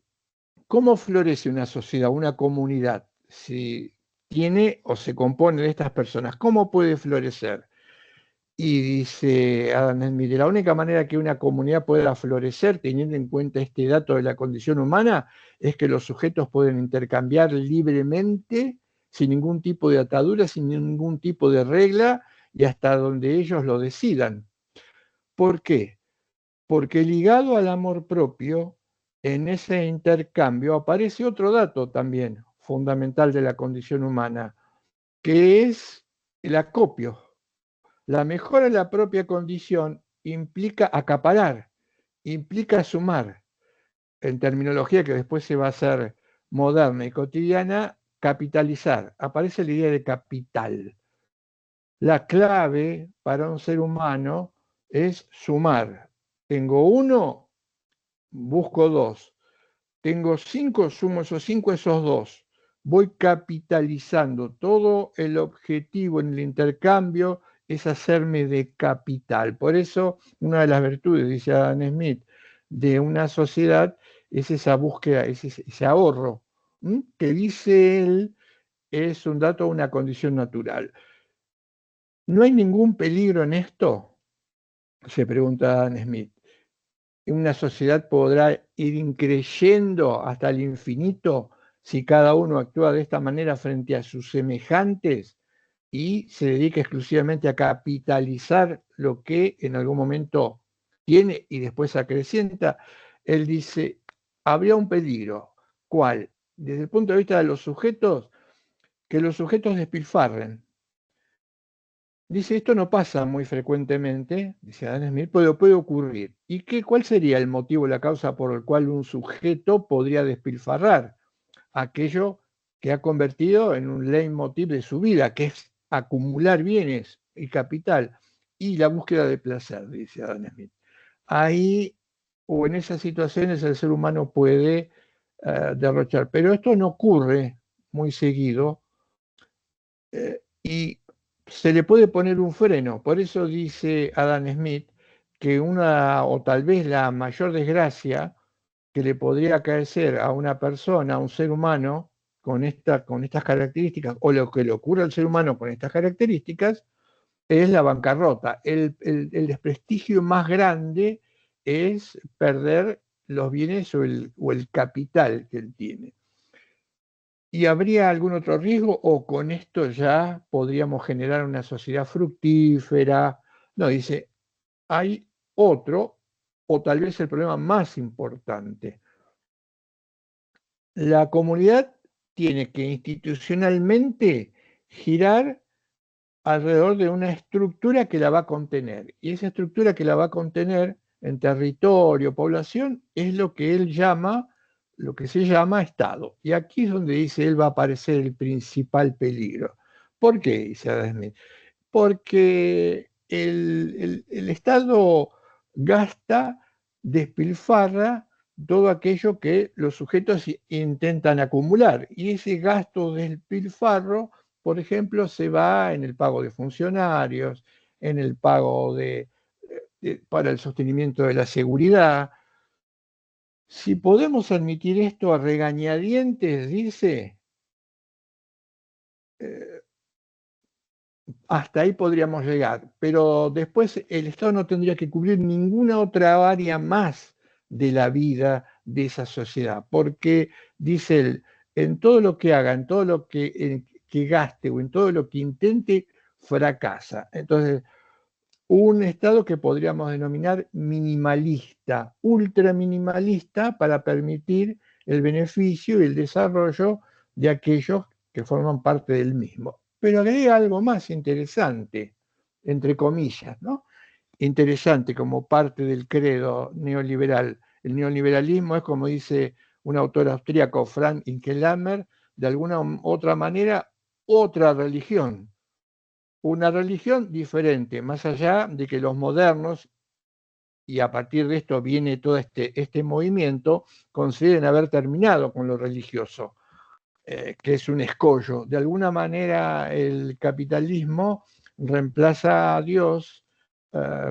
¿cómo florece una sociedad, una comunidad? si tiene o se compone de estas personas, ¿cómo puede florecer? Y dice Adam Smith, la única manera que una comunidad pueda florecer, teniendo en cuenta este dato de la condición humana, es que los sujetos pueden intercambiar libremente, sin ningún tipo de atadura, sin ningún tipo de regla, y hasta donde ellos lo decidan. ¿Por qué? Porque ligado al amor propio, en ese intercambio aparece otro dato también fundamental de la condición humana, que es el acopio. La mejora de la propia condición implica acaparar, implica sumar. En terminología que después se va a hacer moderna y cotidiana, capitalizar. Aparece la idea de capital. La clave para un ser humano es sumar. Tengo 1, busco 2. Tengo 5, sumo esos 5, esos 2. Voy capitalizando. Todo el objetivo en el intercambio es hacerme de capital. Por eso, una de las virtudes, dice Adam Smith, de una sociedad es esa búsqueda, ese ahorro, que dice él es un dato, una condición natural. ¿No hay ningún peligro en esto? Se pregunta Adam Smith. ¿Una sociedad podrá ir increyendo hasta el infinito si cada uno actúa de esta manera frente a sus semejantes y se dedica exclusivamente a capitalizar lo que en algún momento tiene y después acrecienta? Él dice, habría un peligro. ¿Cuál? Desde el punto de vista de los sujetos, que los sujetos despilfarren. Dice, esto no pasa muy frecuentemente, dice Adam Smith, pero puede ocurrir. ¿Y cuál sería el motivo, la causa por el cual un sujeto podría despilfarrar aquello que ha convertido en un leitmotiv de su vida, que es acumular bienes y capital y la búsqueda de placer, dice Adam Smith? Ahí o en esas situaciones el ser humano puede derrochar, pero esto no ocurre muy seguido y se le puede poner un freno. Por eso dice Adam Smith que una o tal vez la mayor desgracia que le podría acaecer a una persona, a un ser humano con estas características, o lo que le ocurre al ser humano con estas características, es la bancarrota. El desprestigio más grande es perder los bienes o el capital que él tiene. ¿Y habría algún otro riesgo o con esto ya podríamos generar una sociedad fructífera? No, dice, hay otro, o tal vez el problema más importante. La comunidad tiene que institucionalmente girar alrededor de una estructura que la va a contener. Y esa estructura que la va a contener en territorio, población, es lo que él llama, lo que se llama Estado. Y aquí es donde dice él va a aparecer el principal peligro. ¿Por qué? Dice Adam Smith. Porque el Estado gasta, despilfarra todo aquello que los sujetos intentan acumular. Y ese gasto del despilfarro, por ejemplo, se va en el pago de funcionarios, en el pago para el sostenimiento de la seguridad. Si podemos admitir esto a regañadientes, dice, hasta ahí podríamos llegar, pero después el Estado no tendría que cubrir ninguna otra área más de la vida de esa sociedad, porque, dice él, en todo lo que haga, en todo lo que gaste o en todo lo que intente, fracasa. Entonces, un Estado que podríamos denominar minimalista, ultra minimalista, para permitir el beneficio y el desarrollo de aquellos que forman parte del mismo. Pero agrega algo más interesante, entre comillas, ¿no? Interesante como parte del credo neoliberal. El neoliberalismo es, como dice un autor austríaco, Frank Inkelammer, de alguna otra manera, otra religión. Una religión diferente, más allá de que los modernos, y a partir de esto viene todo este movimiento, consideren haber terminado con lo religioso, que es un escollo. De alguna manera el capitalismo reemplaza a Dios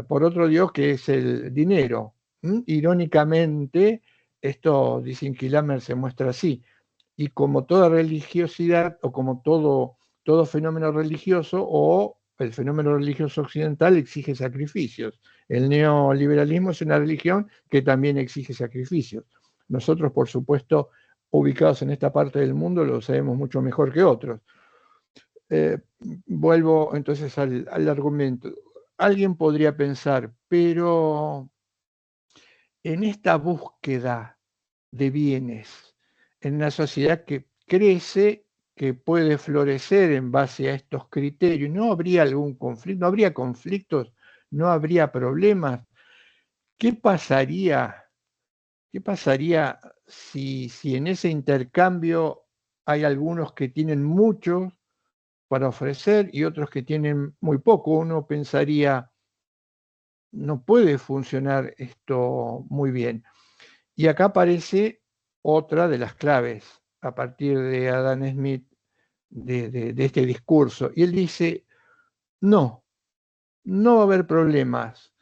por otro Dios que es el dinero. Irónicamente, esto, dicen que Lammer se muestra así. y como toda religiosidad o como todo fenómeno religioso o el fenómeno religioso occidental exige sacrificios. El neoliberalismo es una religión que también exige sacrificios. Nosotros, por supuesto, ubicados en esta parte del mundo, lo sabemos mucho mejor que otros. Vuelvo entonces al argumento. Alguien podría pensar, pero en esta búsqueda de bienes, en una sociedad que crece, que puede florecer en base a estos criterios, ¿no habría algún conflicto? ¿No habría conflictos? ¿No habría problemas? ¿Qué pasaría? ¿Qué pasaría si en ese intercambio hay algunos que tienen mucho para ofrecer y otros que tienen muy poco? Uno pensaría, no puede funcionar esto muy bien. Y acá aparece otra de las claves a partir de Adam Smith de este discurso. Y él dice, no va a haber problemas,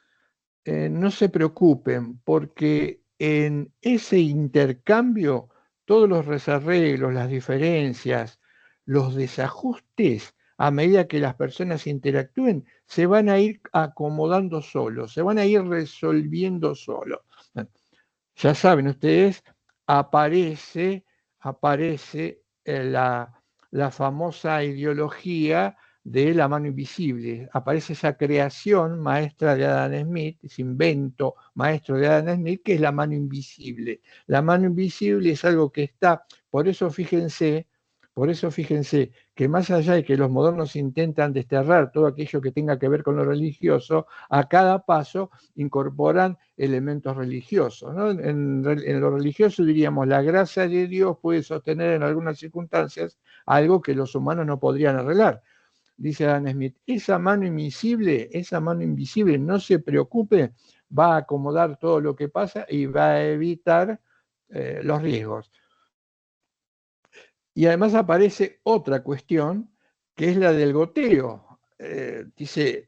no se preocupen, porque en ese intercambio todos los desarreglos, las diferencias, los desajustes, a medida que las personas interactúen, se van a ir acomodando solos, se van a ir resolviendo solos. Ya saben ustedes, aparece la famosa ideología de la mano invisible. Aparece esa creación maestra de Adam Smith, ese invento maestro de Adam Smith, que es la mano invisible. La mano invisible es algo que está, por eso fíjense que más allá de que los modernos intentan desterrar todo aquello que tenga que ver con lo religioso, a cada paso incorporan elementos religiosos, ¿no? En lo religioso diríamos, la gracia de Dios puede sostener en algunas circunstancias algo que los humanos no podrían arreglar. Dice Adam Smith, esa mano invisible, no se preocupe, va a acomodar todo lo que pasa y va a evitar los riesgos. Y además aparece otra cuestión, que es la del goteo. Dice,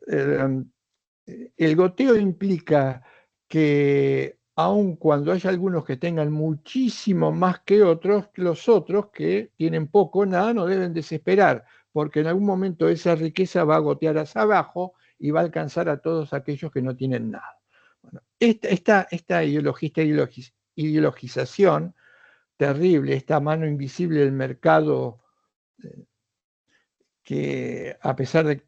el goteo implica que aun cuando haya algunos que tengan muchísimo más que otros, los otros que tienen poco o nada no deben desesperar, porque en algún momento esa riqueza va a gotear hacia abajo y va a alcanzar a todos aquellos que no tienen nada. Bueno, esta ideologización terrible, esta mano invisible del mercado, que a pesar de,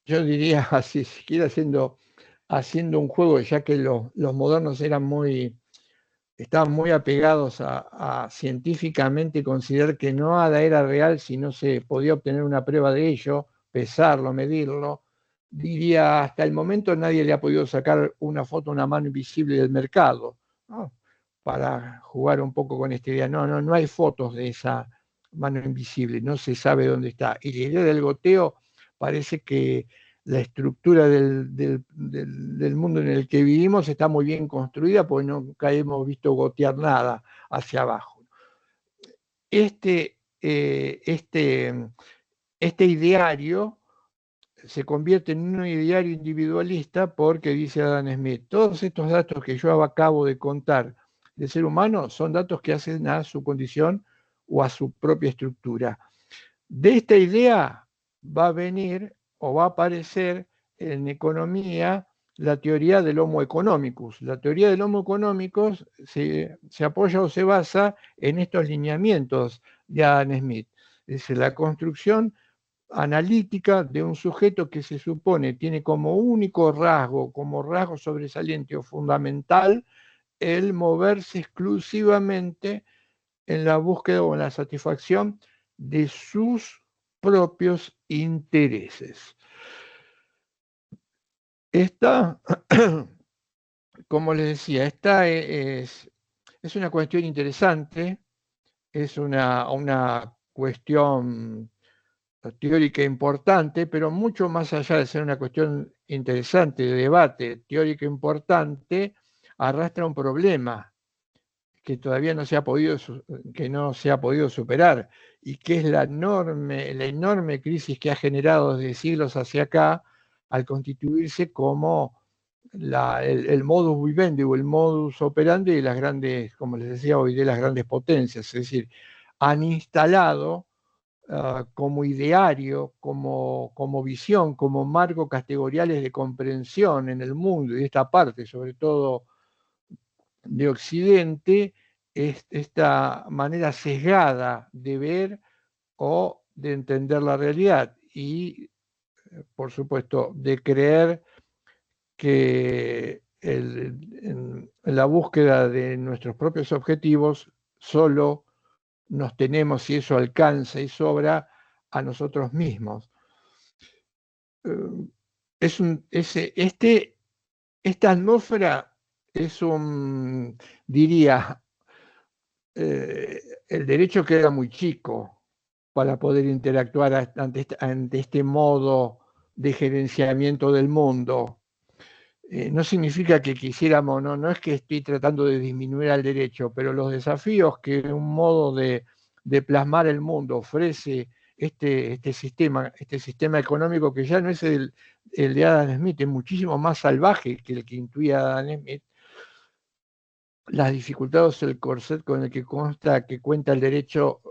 yo diría así, siquiera haciendo un juego, ya que los modernos estaban muy apegados a científicamente considerar que nada era real si no se podía obtener una prueba de ello, pesarlo, medirlo. Diría, hasta el momento nadie le ha podido sacar una foto, una mano invisible del mercado, ¿no? Para jugar un poco con esta idea. No hay fotos de esa mano invisible, no se sabe dónde está. Y la idea del goteo parece que la estructura del mundo en el que vivimos está muy bien construida porque nunca hemos visto gotear nada hacia abajo. Este ideario se convierte en un ideario individualista porque, dice Adam Smith, todos estos datos que yo acabo de contar del ser humano son datos que hacen a su condición o a su propia estructura. De esta idea va a venir o va a aparecer en economía la teoría del Homo economicus. La teoría del Homo economicus se apoya o se basa en estos lineamientos de Adam Smith. Es la construcción analítica de un sujeto que se supone tiene como único rasgo, como rasgo sobresaliente o fundamental, el moverse exclusivamente en la búsqueda o en la satisfacción de sus propios intereses. Esta, como les decía, esta es una cuestión interesante, es una cuestión teórica importante, pero mucho más allá de ser una cuestión interesante, de debate teórico importante, arrastra un problema que todavía no se ha podido superar, y que es la enorme crisis que ha generado desde siglos hacia acá al constituirse como el modus vivendi o el modus operandi de las grandes, como les decía hoy, de las grandes potencias. Es decir, han instalado como ideario, como visión, como marco categoriales de comprensión en el mundo y esta parte, sobre todo de Occidente, es esta manera sesgada de ver o de entender la realidad y, por supuesto, de creer que en la búsqueda de nuestros propios objetivos solo nos tenemos, y eso alcanza y sobra, a nosotros mismos. Esta atmósfera es diría, el derecho queda muy chico para poder interactuar ante este modo de gerenciamiento del mundo. No significa que quisiéramos, no es que estoy tratando de disminuir al derecho, pero los desafíos que un modo de plasmar el mundo ofrece este sistema económico, que ya no es el de Adam Smith, es muchísimo más salvaje que el que intuía Adam Smith. Las dificultades del corset con el que cuenta el derecho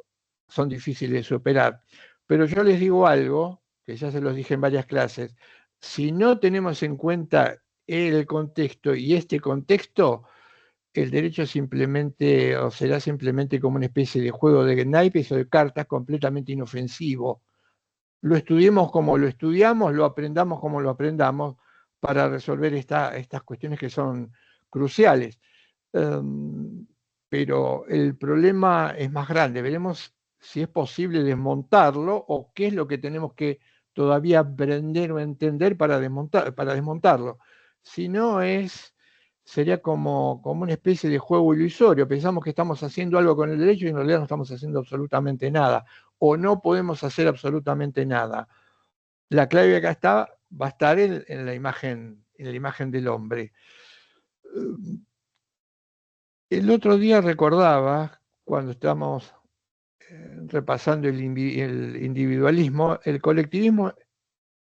son difíciles de superar. Pero yo les digo algo, que ya se los dije en varias clases: si no tenemos en cuenta el contexto, y este contexto, el derecho simplemente, o será simplemente como una especie de juego de naipes o de cartas completamente inofensivo. Lo estudiemos como lo estudiamos, lo aprendamos como lo aprendamos, para resolver estas cuestiones que son cruciales. Pero el problema es más grande. Veremos si es posible desmontarlo o qué es lo que tenemos que todavía aprender o entender para desmontarlo. Si no, sería como una especie de juego ilusorio. Pensamos que estamos haciendo algo con el derecho y en realidad no estamos haciendo absolutamente nada, o no podemos hacer absolutamente nada. La clave acá va a estar en la imagen del hombre. El otro día recordaba, cuando estábamos repasando el individualismo, el colectivismo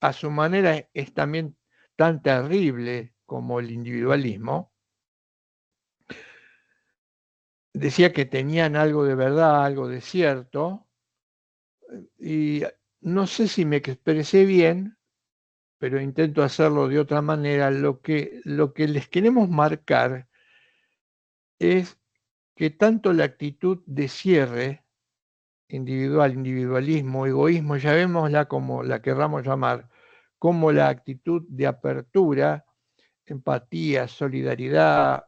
a su manera es también tan terrible como el individualismo. Decía que tenían algo de verdad, algo de cierto, y no sé si me expresé bien, pero intento hacerlo de otra manera. Lo que les queremos marcar es que tanto la actitud de cierre individualismo, egoísmo, llamémosla como la querramos llamar, como la actitud de apertura, empatía, solidaridad,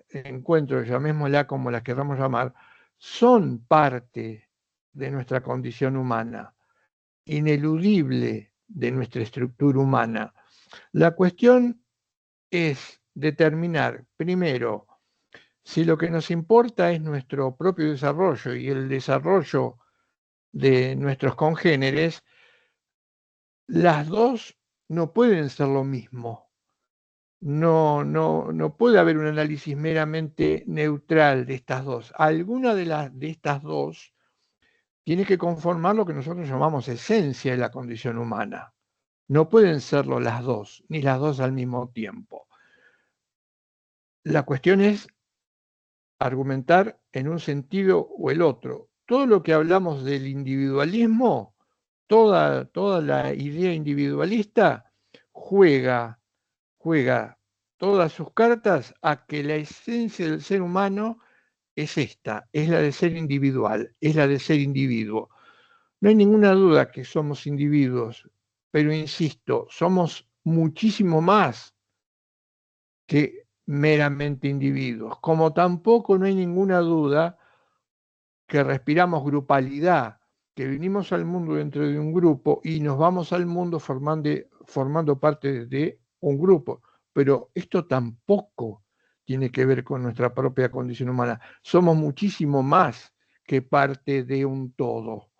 encuentro, llamémosla como la querramos llamar, son parte de nuestra condición humana, ineludible de nuestra estructura humana. La cuestión es determinar, primero, si lo que nos importa es nuestro propio desarrollo y el desarrollo de nuestros congéneres. Las dos no pueden ser lo mismo. No puede haber un análisis meramente neutral de estas dos. Alguna de estas dos tiene que conformar lo que nosotros llamamos esencia de la condición humana. No pueden serlo las dos, ni las dos al mismo tiempo. La cuestión es argumentar en un sentido o el otro. Todo lo que hablamos del individualismo, toda la idea individualista juega todas sus cartas a que la esencia del ser humano es esta, es la de ser individual, es la de ser individuo. No hay ninguna duda que somos individuos, pero insisto, somos muchísimo más que meramente individuos, como tampoco no hay ninguna duda que respiramos grupalidad, que vinimos al mundo dentro de un grupo y nos vamos al mundo formando parte de un grupo. Pero esto tampoco tiene que ver con nuestra propia condición humana. Somos muchísimo más que parte de un todo.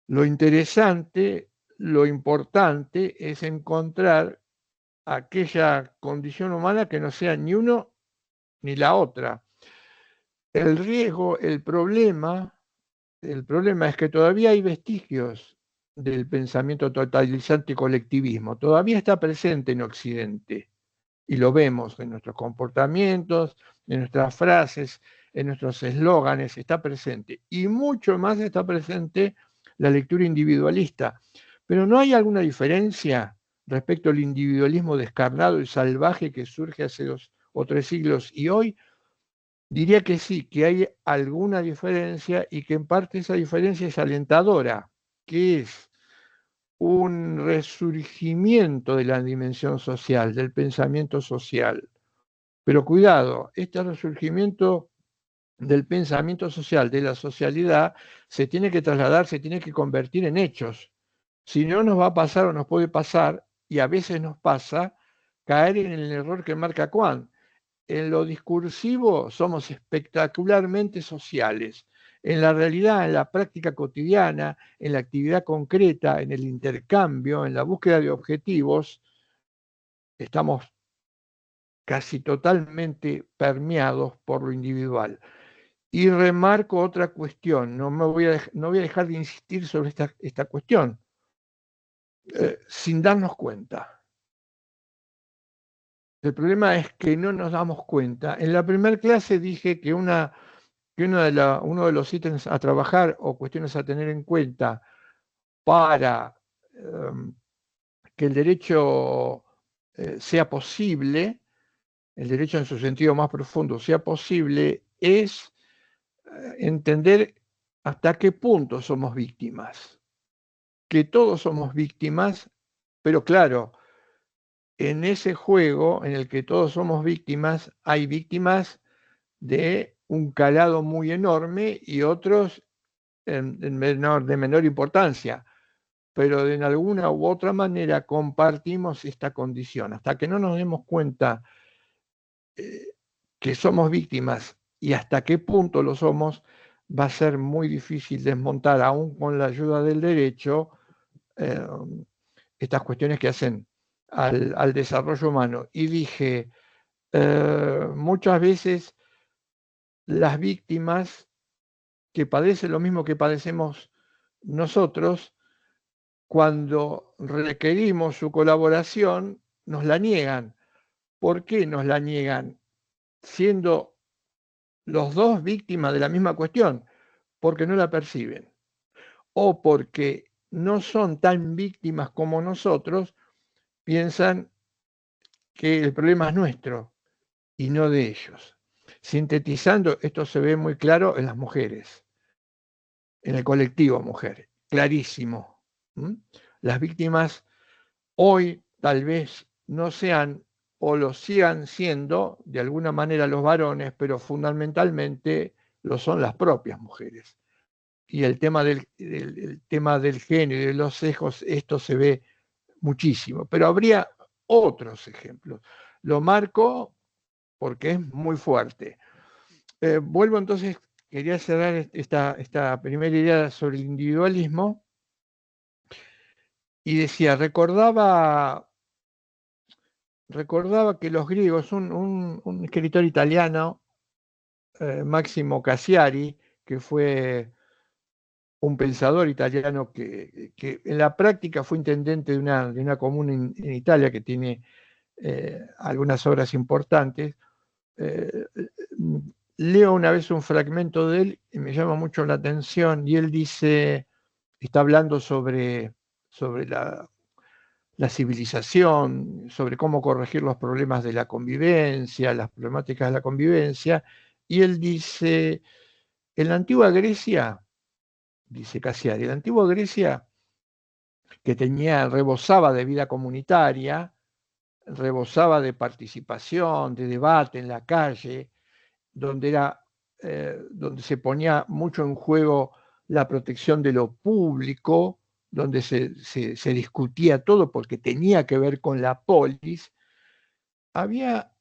Lo interesante, lo importante es encontrar aquella condición humana que no sea ni uno ni la otra. El riesgo, el problema es que todavía hay vestigios del pensamiento totalizante y colectivismo. Todavía está presente en Occidente y lo vemos en nuestros comportamientos, en nuestras frases, en nuestros eslóganes, está presente. Y mucho más está presente la lectura individualista. Pero ¿no hay alguna diferencia respecto al individualismo descarnado y salvaje que surge hace 2 o 3 siglos y hoy? Diría que sí, que hay alguna diferencia y que en parte esa diferencia es alentadora, que es un resurgimiento de la dimensión social, del pensamiento social. Pero cuidado, este resurgimiento del pensamiento social, de la socialidad, se tiene que trasladar, se tiene que convertir en hechos. Si no, nos va a pasar o nos puede pasar, y a veces nos pasa, caer en el error que marca Kant. En lo discursivo somos espectacularmente sociales. En la realidad, en la práctica cotidiana, en la actividad concreta, en el intercambio, en la búsqueda de objetivos, estamos casi totalmente permeados por lo individual. Y remarco otra cuestión, no voy a dejar de insistir sobre esta cuestión, sin darnos cuenta. El problema es que no nos damos cuenta. En la primera clase dije que uno de los ítems a trabajar o cuestiones a tener en cuenta para que el derecho sea posible, el derecho en su sentido más profundo sea posible, es entender hasta qué punto somos víctimas. Que todos somos víctimas, pero claro, en ese juego en el que todos somos víctimas, hay víctimas de un calado muy enorme y otros de menor importancia, pero de alguna u otra manera compartimos esta condición. Hasta que no nos demos cuenta que somos víctimas y hasta qué punto lo somos, va a ser muy difícil desmontar, aún con la ayuda del derecho, estas cuestiones que hacen al desarrollo humano. Y dije, muchas veces las víctimas que padecen lo mismo que padecemos nosotros, cuando requerimos su colaboración, nos la niegan. ¿Por qué nos la niegan? Siendo los dos víctimas de la misma cuestión, porque no la perciben. O porque no son tan víctimas como nosotros, piensan que el problema es nuestro y no de ellos. Sintetizando, esto se ve muy claro en las mujeres, en el colectivo mujer, clarísimo. Las víctimas hoy tal vez no sean o lo sigan siendo de alguna manera los varones, pero fundamentalmente lo son las propias mujeres. Y el tema del género y de los sesgos, esto se ve muchísimo, pero habría otros ejemplos. Lo marco porque es muy fuerte. Vuelvo entonces, quería cerrar esta primera idea sobre el individualismo y decía, recordaba que los griegos, un escritor italiano, Máximo Cassiari, que fue un pensador italiano que en la práctica fue intendente de una comuna en Italia que tiene algunas obras importantes. Leo una vez un fragmento de él y me llama mucho la atención, y él dice, está hablando sobre la civilización, sobre cómo corregir los problemas de la convivencia, las problemáticas de la convivencia, y él dice, en la antigua Grecia, dice Cassiari, en la antigua Grecia, que rebosaba de vida comunitaria, rebosaba de participación, de debate en la calle, donde se ponía mucho en juego la protección de lo público, donde se discutía todo porque tenía que ver con la polis, había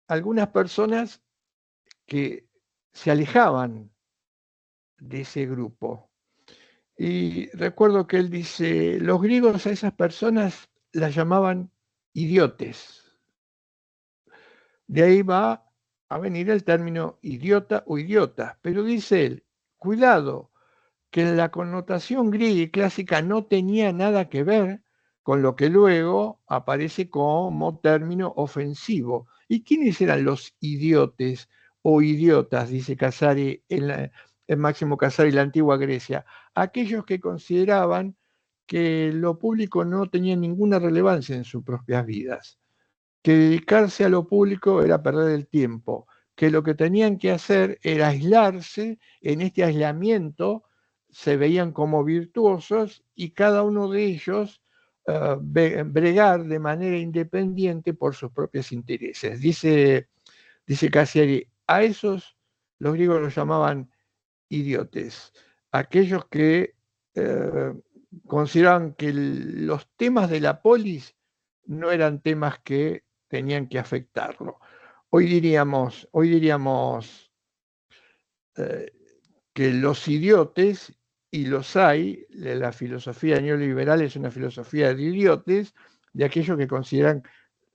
algunas personas que se alejaban de ese grupo. Y recuerdo que él dice, los griegos a esas personas las llamaban idiotes. De ahí va a venir el término idiota o idiota, pero dice él, cuidado, que la connotación griega y clásica no tenía nada que ver con lo que luego aparece como término ofensivo. ¿Y quiénes eran los idiotes o idiotas, dice Casari, el Máximo Casari, la antigua Grecia, aquellos que consideraban que lo público no tenía ninguna relevancia en sus propias vidas, que dedicarse a lo público era perder el tiempo, que lo que tenían que hacer era aislarse. En este aislamiento se veían como virtuosos y cada uno de ellos bregar de manera independiente por sus propios intereses. Dice Cassiari, a esos los griegos los llamaban idiotes, aquellos que consideraban que los temas de la polis no eran temas que tenían que afectarlo. Hoy diríamos que los idiotes, y los hay, la filosofía neoliberal es una filosofía de idiotes, de aquellos que consideran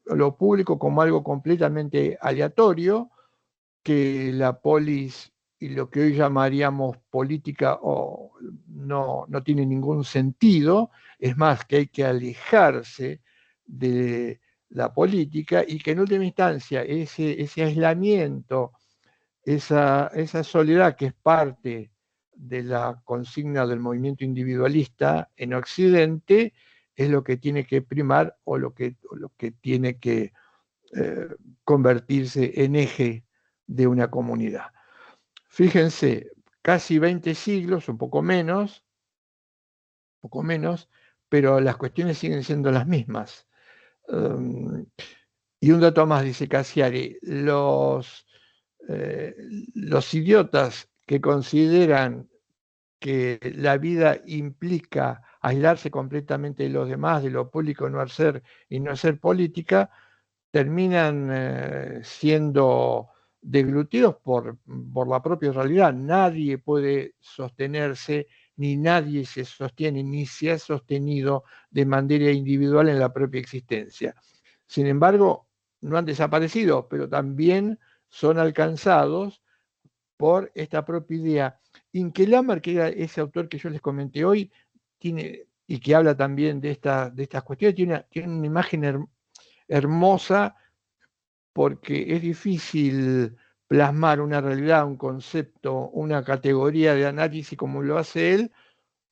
lo público como algo completamente aleatorio, que la polis y lo que hoy llamaríamos política no tiene ningún sentido, es más, que hay que alejarse de la política y que en última instancia ese aislamiento, esa soledad que es parte de la consigna del movimiento individualista en Occidente, es lo que tiene que primar o lo que tiene que convertirse en eje de una comunidad. Fíjense, casi 20 siglos, un poco menos, pero las cuestiones siguen siendo las mismas. Y un dato más, dice Cassiari, los idiotas que consideran que la vida implica aislarse completamente de los demás, de lo público, no hacer y no hacer política, terminan siendo deglutidos por la propia realidad. Nadie puede sostenerse, ni nadie se sostiene, ni se ha sostenido de manera individual en la propia existencia. Sin embargo, no han desaparecido, pero también son alcanzados por esta propia idea. Inkelammer, que era ese autor que yo les comenté hoy, tiene, y que habla también de estas cuestiones, tiene una imagen hermosa, porque es difícil plasmar una realidad, un concepto, una categoría de análisis como lo hace él,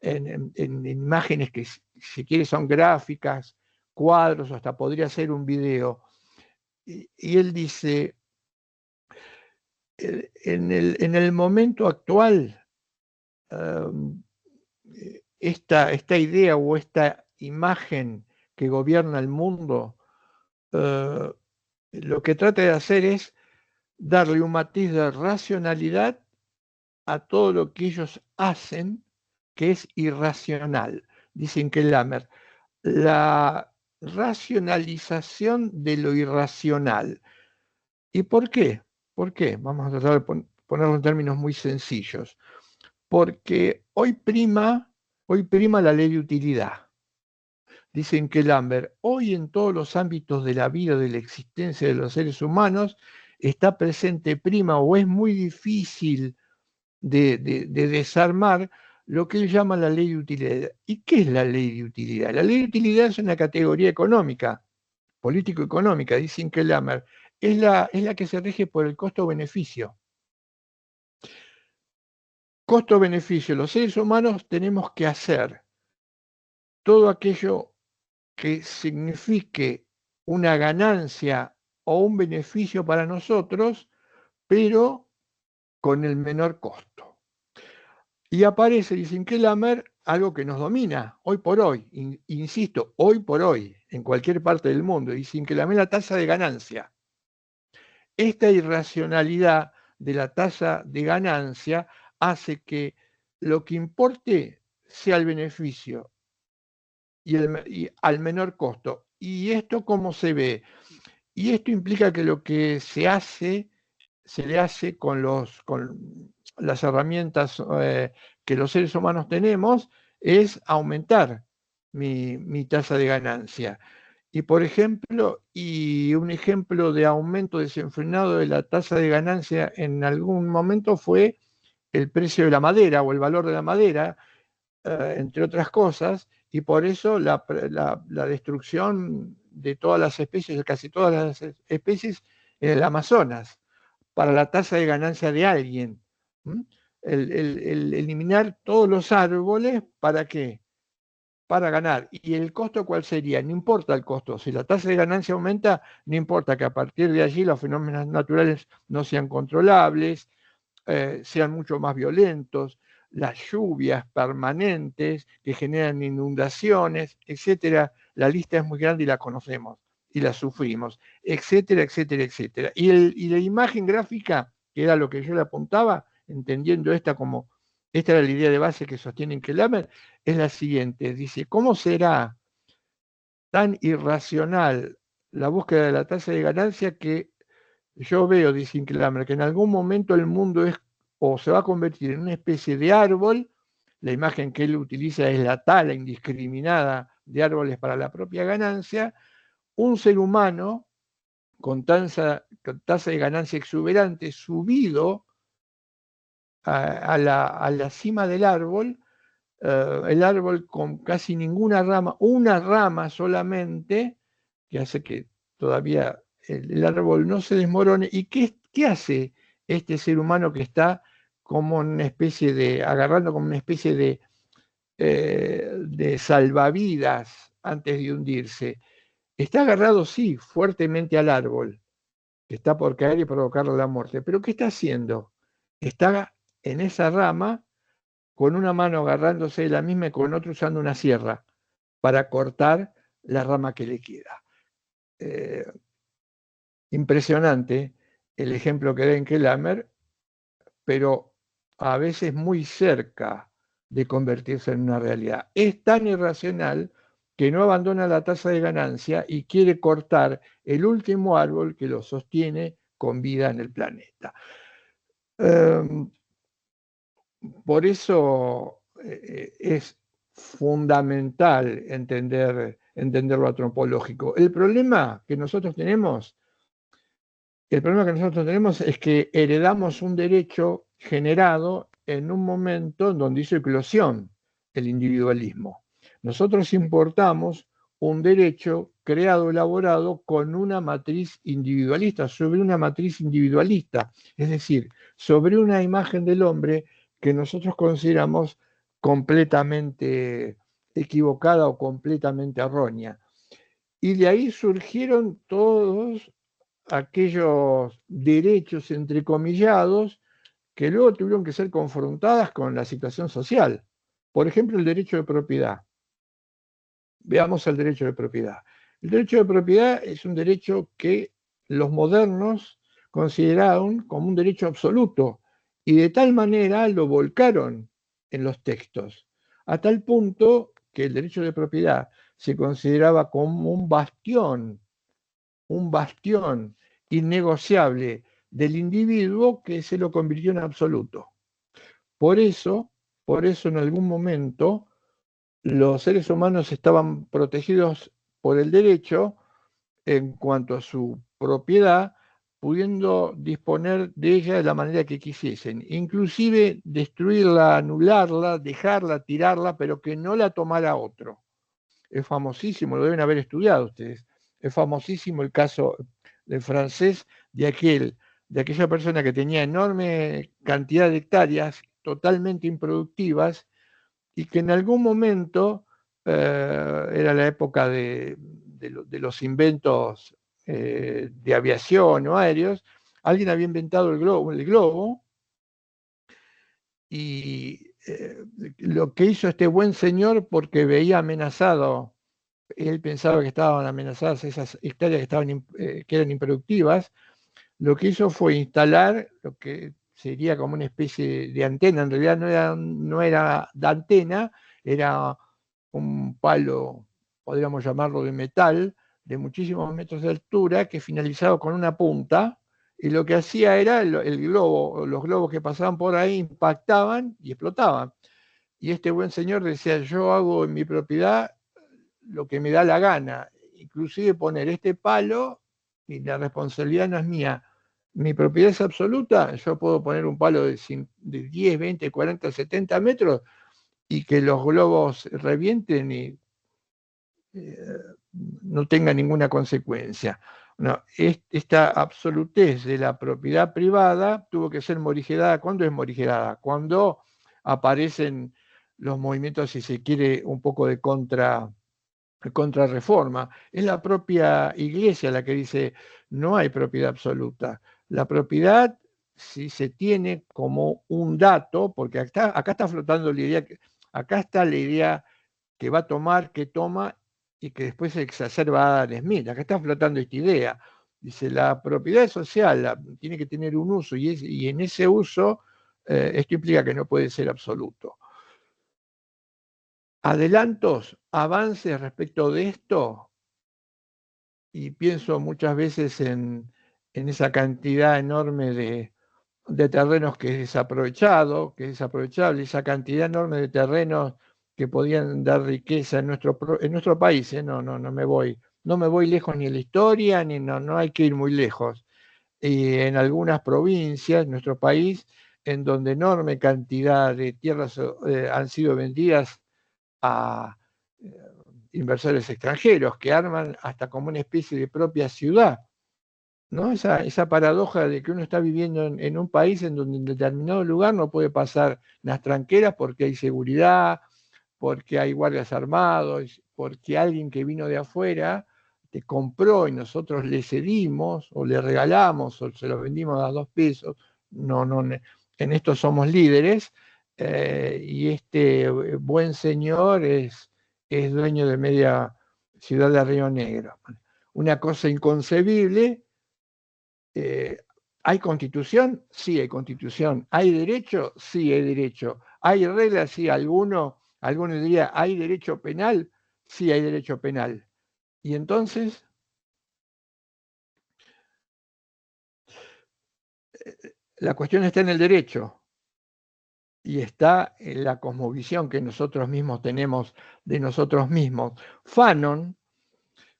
en imágenes que si quiere son gráficas, cuadros, o hasta podría ser un video. Y él dice, en el momento actual, esta idea o esta imagen que gobierna el mundo, lo que trata de hacer es darle un matiz de racionalidad a todo lo que ellos hacen, que es irracional. Dicen que Lamer, la racionalización de lo irracional. ¿Y por qué? ¿Por qué? Vamos a tratar de ponerlo en términos muy sencillos. Porque hoy prima la ley de utilidad. Dicen que Lambert, hoy en todos los ámbitos de la vida, de la existencia de los seres humanos, está presente, prima, o es muy difícil de desarmar lo que él llama la ley de utilidad. ¿Y qué es la ley de utilidad? La ley de utilidad es una categoría económica, político-económica, dicen que Lambert, es la que se rige por el costo-beneficio. Costo-beneficio. Los seres humanos tenemos que hacer todo aquello que signifique una ganancia o un beneficio para nosotros, pero con el menor costo. Y aparece, dicen que Lamer, algo que nos domina hoy por hoy, insisto, hoy por hoy, en cualquier parte del mundo, dicen que Lamer la tasa de ganancia. Esta irracionalidad de la tasa de ganancia hace que lo que importe sea el beneficio y al menor costo. ¿Y esto cómo se ve? Y esto implica que lo que se le hace con las herramientas que los seres humanos tenemos, es aumentar mi tasa de ganancia. Y por ejemplo, un ejemplo de aumento desenfrenado de la tasa de ganancia en algún momento fue el precio de la madera o el valor de la madera, entre otras cosas, y por eso la destrucción de todas las especies, de casi todas las especies en el Amazonas, para la tasa de ganancia de alguien. El eliminar todos los árboles, ¿para qué? Para ganar. ¿Y el costo cuál sería? No importa el costo. Si la tasa de ganancia aumenta, no importa que a partir de allí los fenómenos naturales no sean controlables, sean mucho más violentos, las lluvias permanentes que generan inundaciones, etcétera. La lista es muy grande y la conocemos y la sufrimos, etcétera, etcétera, etcétera. Y la imagen gráfica, que era lo que yo le apuntaba, entendiendo esta era la idea de base que sostienen Kellerman, es la siguiente. Dice, ¿cómo será tan irracional la búsqueda de la tasa de ganancia que yo veo, dice Kellerman, que en algún momento el mundo es o se va a convertir en una especie de árbol? La imagen que él utiliza es la tala indiscriminada de árboles para la propia ganancia. Un ser humano con tasa de ganancia exuberante subido a la cima del árbol, el árbol con casi ninguna rama, una rama solamente, que hace que todavía el árbol no se desmorone. ¿Y qué hace este ser humano que está como una especie de, agarrando como una especie de salvavidas antes de hundirse? Está agarrado, sí, fuertemente al árbol, que está por caer y provocarle la muerte. Pero ¿qué está haciendo? Está en esa rama con una mano agarrándose de la misma y con otra usando una sierra para cortar la rama que le queda. Impresionante el ejemplo que da en Kellerman, pero a veces muy cerca de convertirse en una realidad. Es tan irracional que no abandona la tasa de ganancia y quiere cortar el último árbol que lo sostiene con vida en el planeta. Por eso es fundamental entender lo antropológico. El problema que nosotros tenemos es que heredamos un derecho generado en un momento donde hizo eclosión el individualismo. Nosotros importamos un derecho creado, elaborado con una matriz individualista, sobre una matriz individualista, es decir, sobre una imagen del hombre que nosotros consideramos completamente equivocada o completamente errónea. Y de ahí surgieron todos aquellos derechos entrecomillados que luego tuvieron que ser confrontadas con la situación social. Por ejemplo, el derecho de propiedad. Veamos el derecho de propiedad. El derecho de propiedad es un derecho que los modernos consideraron como un derecho absoluto y de tal manera lo volcaron en los textos, a tal punto que el derecho de propiedad se consideraba como un bastión innegociable del individuo que se lo convirtió en absoluto. Por eso en algún momento los seres humanos estaban protegidos por el derecho en cuanto a su propiedad, pudiendo disponer de ella de la manera que quisiesen, inclusive destruirla, anularla, dejarla, tirarla, pero que no la tomara otro. Es famosísimo, lo deben haber estudiado ustedes, es famosísimo el caso del francés de aquella persona que tenía enorme cantidad de hectáreas totalmente improductivas y que en algún momento, era la época de los inventos de aviación o aéreos, alguien había inventado el globo y lo que hizo este buen señor, porque veía amenazado, él pensaba que estaban amenazadas esas hectáreas que eran improductivas, lo que hizo fue instalar lo que sería como una especie de antena. En realidad no era de antena, era un palo, podríamos llamarlo de metal, de muchísimos metros de altura, que finalizaba con una punta, y lo que hacía era el globo, los globos que pasaban por ahí impactaban y explotaban. Y este buen señor decía, yo hago en mi propiedad lo que me da la gana, inclusive poner este palo, y la responsabilidad no es mía. Mi propiedad es absoluta, yo puedo poner un palo de 10, 20, 40, 70 metros y que los globos revienten y no tenga ninguna consecuencia. No, esta absolutez de la propiedad privada tuvo que ser morigerada. ¿Cuándo es morigerada? Cuando aparecen los movimientos, si se quiere, un poco de contrarreforma. Es la propia Iglesia la que dice, no hay propiedad absoluta. La propiedad, si se tiene como un dato, porque acá está flotando la idea, acá está la idea que va a tomar, que toma y que después se exacerba Adam Smith. Acá está flotando esta idea. Dice, la propiedad social tiene que tener un uso y en ese uso esto implica que no puede ser absoluto. Adelantos, avances respecto de esto, y pienso muchas veces en esa cantidad enorme de terrenos que es desaprovechado, que es desaprovechable, esa cantidad enorme de terrenos que podían dar riqueza en nuestro país, no me voy lejos ni en la historia, ni no hay que ir muy lejos. Y en algunas provincias, en nuestro país, en donde enorme cantidad de tierras han sido vendidas a inversores extranjeros que arman hasta como una especie de propia ciudad, ¿no? Esa paradoja de que uno está viviendo en un país en donde en determinado lugar no puede pasar las tranqueras porque hay seguridad, porque hay guardias armados, porque alguien que vino de afuera te compró y nosotros le cedimos o le regalamos o se lo vendimos a 2 pesos. No, en esto somos líderes y este buen señor es dueño de media ciudad de Río Negro. Una cosa inconcebible. ¿Hay constitución? Sí, hay constitución. ¿Hay derecho? Sí, hay derecho. ¿Hay reglas? Sí, alguno diría, ¿hay derecho penal? Sí, hay derecho penal. Y entonces, la cuestión está en el derecho y está en la cosmovisión que nosotros mismos tenemos de nosotros mismos. Fanon,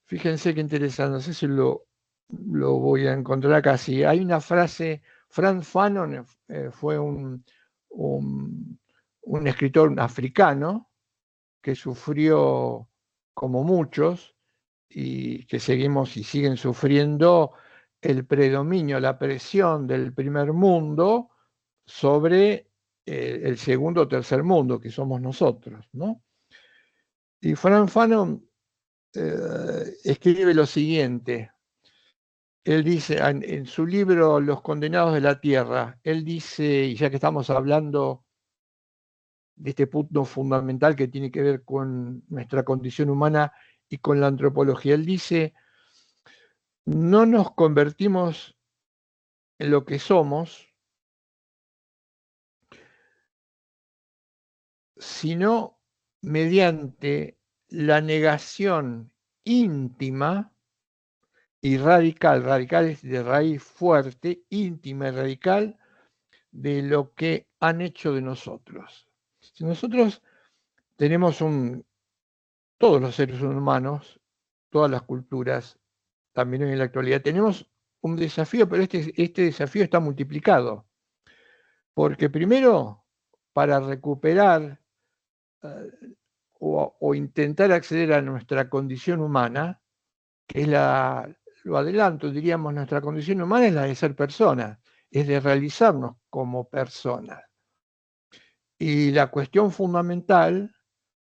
fíjense qué interesante, no sé si lo voy a encontrar acá. Sí, hay una frase, Frantz Fanon fue un escritor africano que sufrió como muchos y que seguimos y siguen sufriendo el predominio, la presión del primer mundo sobre el segundo o tercer mundo, que somos nosotros, ¿no? Y Frantz Fanon escribe lo siguiente. Él dice, en su libro Los condenados de la tierra, él dice, y ya que estamos hablando de este punto fundamental que tiene que ver con nuestra condición humana y con la antropología, él dice, no nos convertimos en lo que somos, sino mediante la negación íntima y radical, radical es de raíz fuerte, íntima y radical, de lo que han hecho de nosotros. Si nosotros tenemos todos los seres humanos, todas las culturas, también en la actualidad, tenemos un desafío, pero este desafío está multiplicado. Porque primero, para recuperar o intentar acceder a nuestra condición humana, que es lo adelanto, diríamos, nuestra condición humana es la de ser personas, es de realizarnos como personas. Y la cuestión fundamental,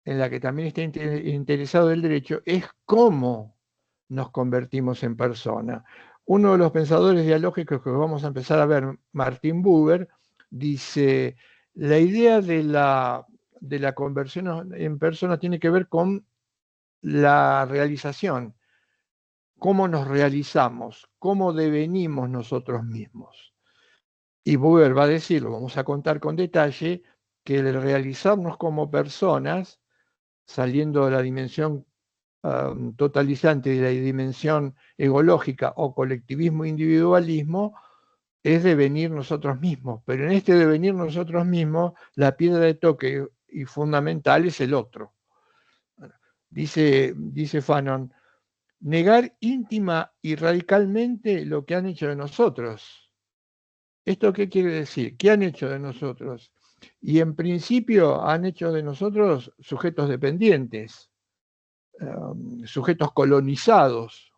en la que también está interesado el derecho, es cómo nos convertimos en persona. Uno de los pensadores dialógicos que vamos a empezar a ver, Martin Buber, dice, la idea de la conversión en persona tiene que ver con la realización, cómo nos realizamos, cómo devenimos nosotros mismos. Y Buber va a decir, lo vamos a contar con detalle, que el realizarnos como personas, saliendo de la dimensión totalizante de la dimensión egológica o colectivismo-individualismo, es devenir nosotros mismos. Pero en este devenir nosotros mismos, la piedra de toque y fundamental es el otro. Dice Fanon, negar íntima y radicalmente lo que han hecho de nosotros. ¿Esto qué quiere decir? ¿Qué han hecho de nosotros? Y en principio han hecho de nosotros sujetos dependientes, sujetos colonizados,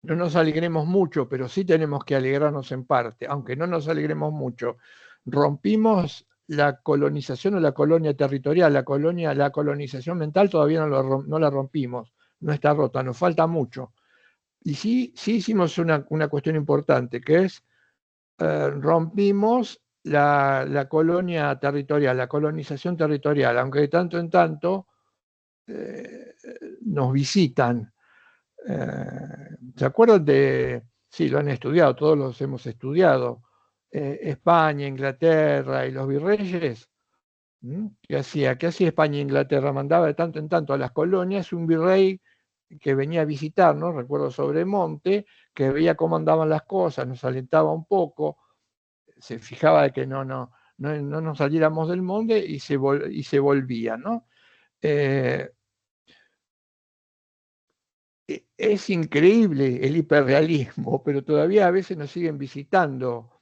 no nos alegremos mucho, pero sí tenemos que alegrarnos en parte, aunque no nos alegremos mucho. Rompimos la colonización o la colonia territorial, la colonización mental todavía no la rompimos, no está rota, nos falta mucho. Y sí hicimos una cuestión importante, que es rompimos la colonia territorial, la colonización territorial, aunque de tanto en tanto nos visitan. ¿Se acuerdan de, sí, lo han estudiado, todos los hemos estudiado, España, Inglaterra y los virreyes? ¿Qué hacía? ¿Qué hacía España e Inglaterra? Mandaba de tanto en tanto a las colonias un virrey que venía a visitarnos, recuerdo Sobremonte, que veía cómo andaban las cosas, nos alentaba un poco, se fijaba de que no nos saliéramos del monte y se volvía, ¿no? Es increíble el hiperrealismo, pero todavía a veces nos siguen visitando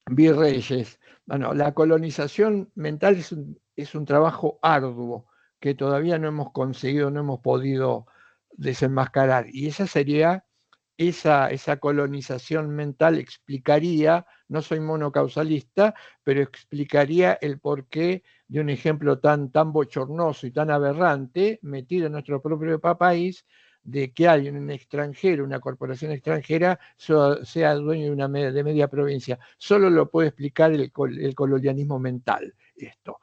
virreyes. Bueno, la colonización mental es un trabajo arduo que todavía no hemos conseguido, no hemos podido desenmascarar. Y esa colonización mental explicaría, no soy monocausalista, pero explicaría el porqué de un ejemplo tan bochornoso y tan aberrante metido en nuestro propio país, de que alguien, un extranjero, una corporación extranjera, sea dueño de media provincia. Solo lo puede explicar el colonialismo mental, esto.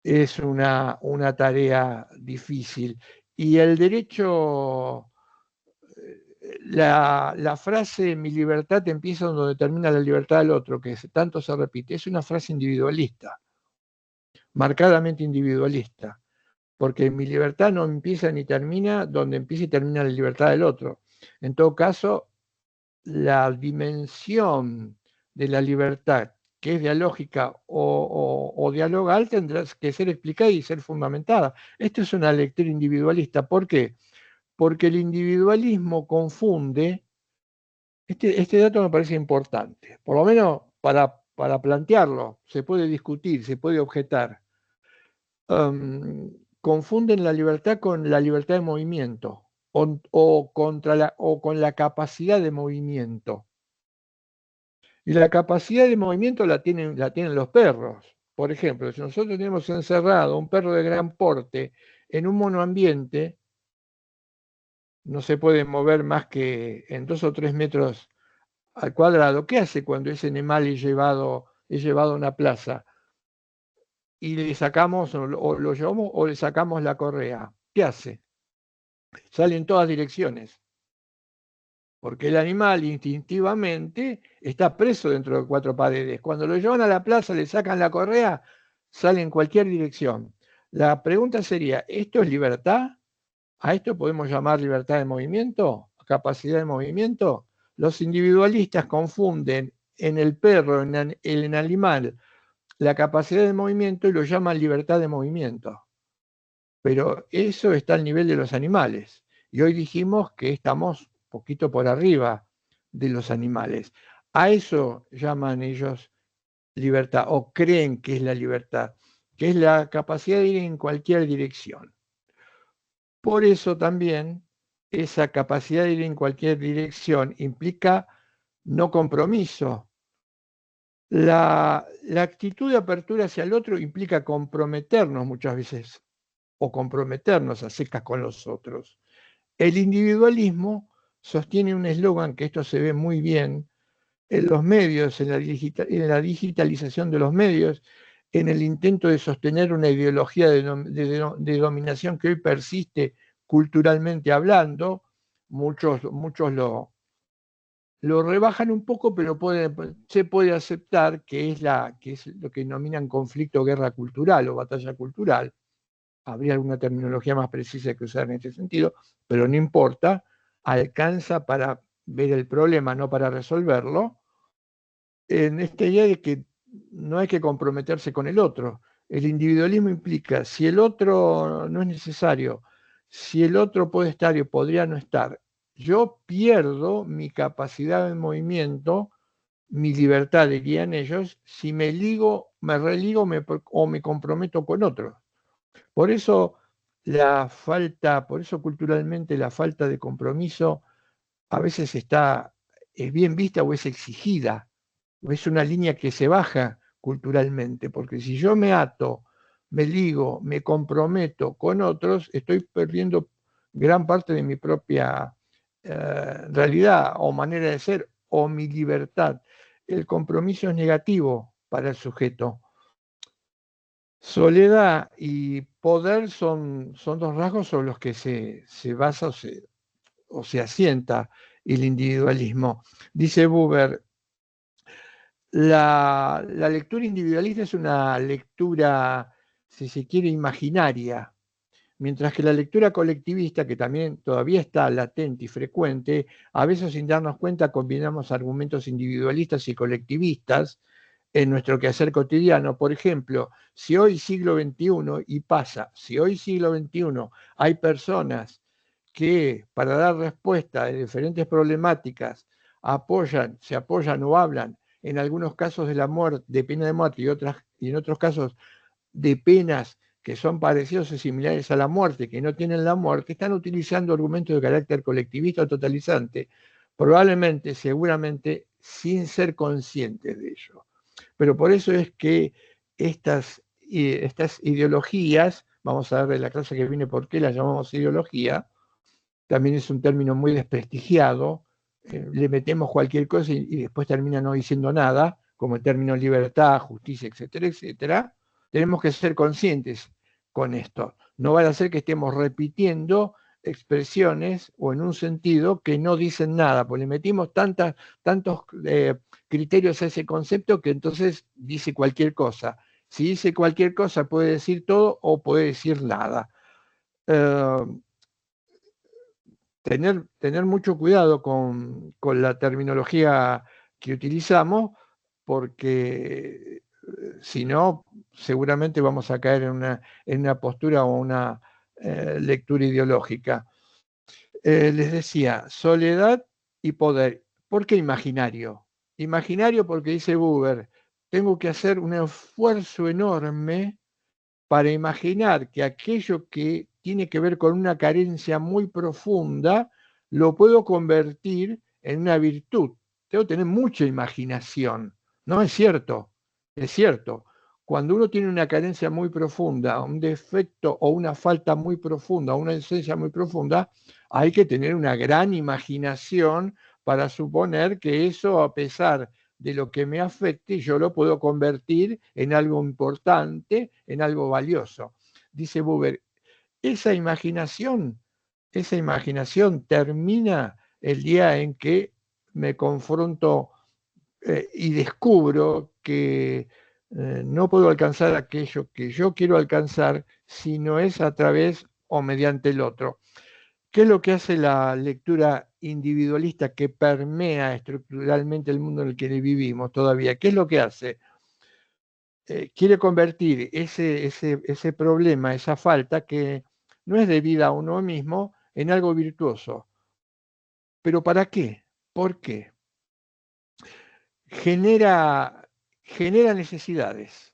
Es una tarea difícil. Y el derecho, la frase "mi libertad empieza donde termina la libertad del otro", que tanto se repite, es una frase individualista, marcadamente individualista, porque mi libertad no empieza ni termina donde empieza y termina la libertad del otro. En todo caso, la dimensión de la libertad, que es dialógica o dialogal, tendrá que ser explicada y ser fundamentada. Esto es una lectura individualista. ¿Por qué? Porque el individualismo confunde, este dato me parece importante, por lo menos para plantearlo, se puede discutir, se puede objetar. Confunden la libertad con la libertad de movimiento o con la capacidad de movimiento. Y la capacidad de movimiento la tienen los perros. Por ejemplo, si nosotros tenemos encerrado un perro de gran porte en un monoambiente, no se puede mover más que en 2 o 3 metros al cuadrado. ¿Qué hace cuando ese animal es llevado a una plaza y le sacamos o lo llevamos o le sacamos la correa? ¿Qué hace? Sale en todas direcciones, porque el animal instintivamente está preso dentro de 4 paredes. Cuando lo llevan a la plaza, le sacan la correa, sale en cualquier dirección. La pregunta sería, ¿esto es libertad? ¿A esto podemos llamar libertad de movimiento? ¿Capacidad de movimiento? Los individualistas confunden en el perro, en el animal, la capacidad de movimiento y lo llaman libertad de movimiento. Pero eso está al nivel de los animales. Y hoy dijimos que estamos un poquito por arriba de los animales. A eso llaman ellos libertad, o creen que es la libertad, que es la capacidad de ir en cualquier dirección. Por eso también esa capacidad de ir en cualquier dirección implica no compromiso. La actitud de apertura hacia el otro implica comprometernos muchas veces, o comprometernos a secas con los otros. El individualismo sostiene un eslogan, que esto se ve muy bien en los medios, en la digitalización de los medios, en el intento de sostener una ideología de dominación que hoy persiste culturalmente hablando. Muchos lo rebajan un poco, pero se puede aceptar que es lo que denominan conflicto, guerra cultural o batalla cultural. Habría alguna terminología más precisa que usar en este sentido, pero no importa, alcanza para ver el problema, no para resolverlo, en esta idea de que no hay que comprometerse con el otro. El individualismo implica, si el otro no es necesario, si el otro puede estar y podría no estar, yo pierdo mi capacidad de movimiento, mi libertad, dirían ellos, si me religo o me comprometo con otros. Por eso la falta, por eso culturalmente la falta de compromiso a veces es bien vista o es exigida, o es una línea que se baja culturalmente, porque si yo me ato, me ligo, me comprometo con otros, estoy perdiendo gran parte de mi propia realidad o manera de ser o mi libertad. El compromiso es negativo para el sujeto. Soledad y poder son dos rasgos sobre los que se basa o se asienta el individualismo. Dice Buber, la lectura individualista es una lectura, si se quiere, imaginaria, mientras que la lectura colectivista, que también todavía está latente y frecuente, a veces sin darnos cuenta combinamos argumentos individualistas y colectivistas en nuestro quehacer cotidiano. Por ejemplo, si hoy siglo XXI, y pasa, si hoy siglo XXI hay personas que para dar respuesta a diferentes problemáticas se apoyan o hablan en algunos casos de la muerte, de pena de muerte y en otros casos de penas que son parecidos o similares a la muerte, que no tienen la muerte, están utilizando argumentos de carácter colectivista o totalizante, probablemente, seguramente, sin ser conscientes de ello. Pero por eso es que estas ideologías, vamos a ver en la clase que viene por qué las llamamos ideología, también es un término muy desprestigiado, le metemos cualquier cosa y después termina no diciendo nada, como el término libertad, justicia, etcétera, etcétera. Tenemos que ser conscientes con esto. No vaya a ser que estemos repitiendo expresiones o en un sentido que no dicen nada, porque le metimos tantos criterios a ese concepto que entonces dice cualquier cosa. Si dice cualquier cosa puede decir todo o puede decir nada. Tener mucho cuidado con la terminología que utilizamos, porque si no, seguramente vamos a caer en una postura o una lectura ideológica. Les decía, soledad y poder. ¿Por qué imaginario? Imaginario porque dice Buber, tengo que hacer un esfuerzo enorme para imaginar que aquello que tiene que ver con una carencia muy profunda, lo puedo convertir en una virtud. Tengo que tener mucha imaginación. No es cierto, es cierto. Cuando uno tiene una carencia muy profunda, un defecto o una falta muy profunda, una esencia muy profunda, hay que tener una gran imaginación para suponer que eso, a pesar de lo que me afecte, yo lo puedo convertir en algo importante, en algo valioso. Dice Buber, esa imaginación termina el día en que me confronto y descubro que no puedo alcanzar aquello que yo quiero alcanzar si no es a través o mediante el otro. ¿Qué es lo que hace la lectura individualista que permea estructuralmente el mundo en el que vivimos todavía? ¿Qué es lo que hace? Quiere convertir ese problema, esa falta que no es debida a uno mismo, en algo virtuoso. ¿Pero para qué? ¿Por qué? Genera necesidades,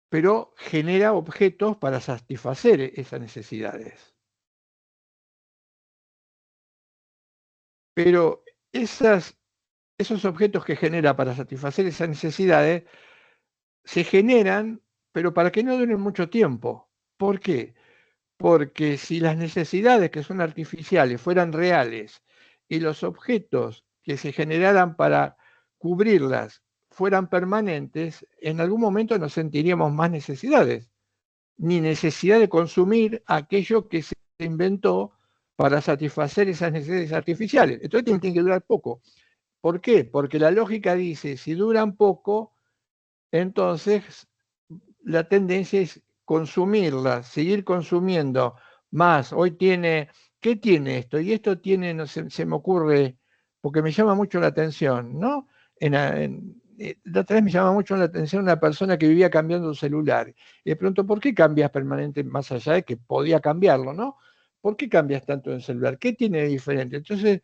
pero genera objetos para satisfacer esas necesidades. Pero esos objetos que genera para satisfacer esas necesidades se generan, pero para que no duren mucho tiempo. ¿Por qué? Porque si las necesidades que son artificiales fueran reales y los objetos que se generaran para cubrirlas fueran permanentes, en algún momento no sentiríamos más necesidades, ni necesidad de consumir aquello que se inventó para satisfacer esas necesidades artificiales. Entonces tienen que durar poco. ¿Por qué? Porque la lógica dice, si duran poco, entonces la tendencia es consumirla, seguir consumiendo más. Hoy ¿qué tiene esto? Y esto tiene, no sé, se me ocurre, porque me llama mucho la atención, ¿no? La otra vez me llama mucho la atención una persona que vivía cambiando un celular. Y de pronto, ¿por qué cambias permanente, más allá de que podía cambiarlo, ¿no? ¿Por qué cambias tanto el celular? ¿Qué tiene de diferente? Entonces,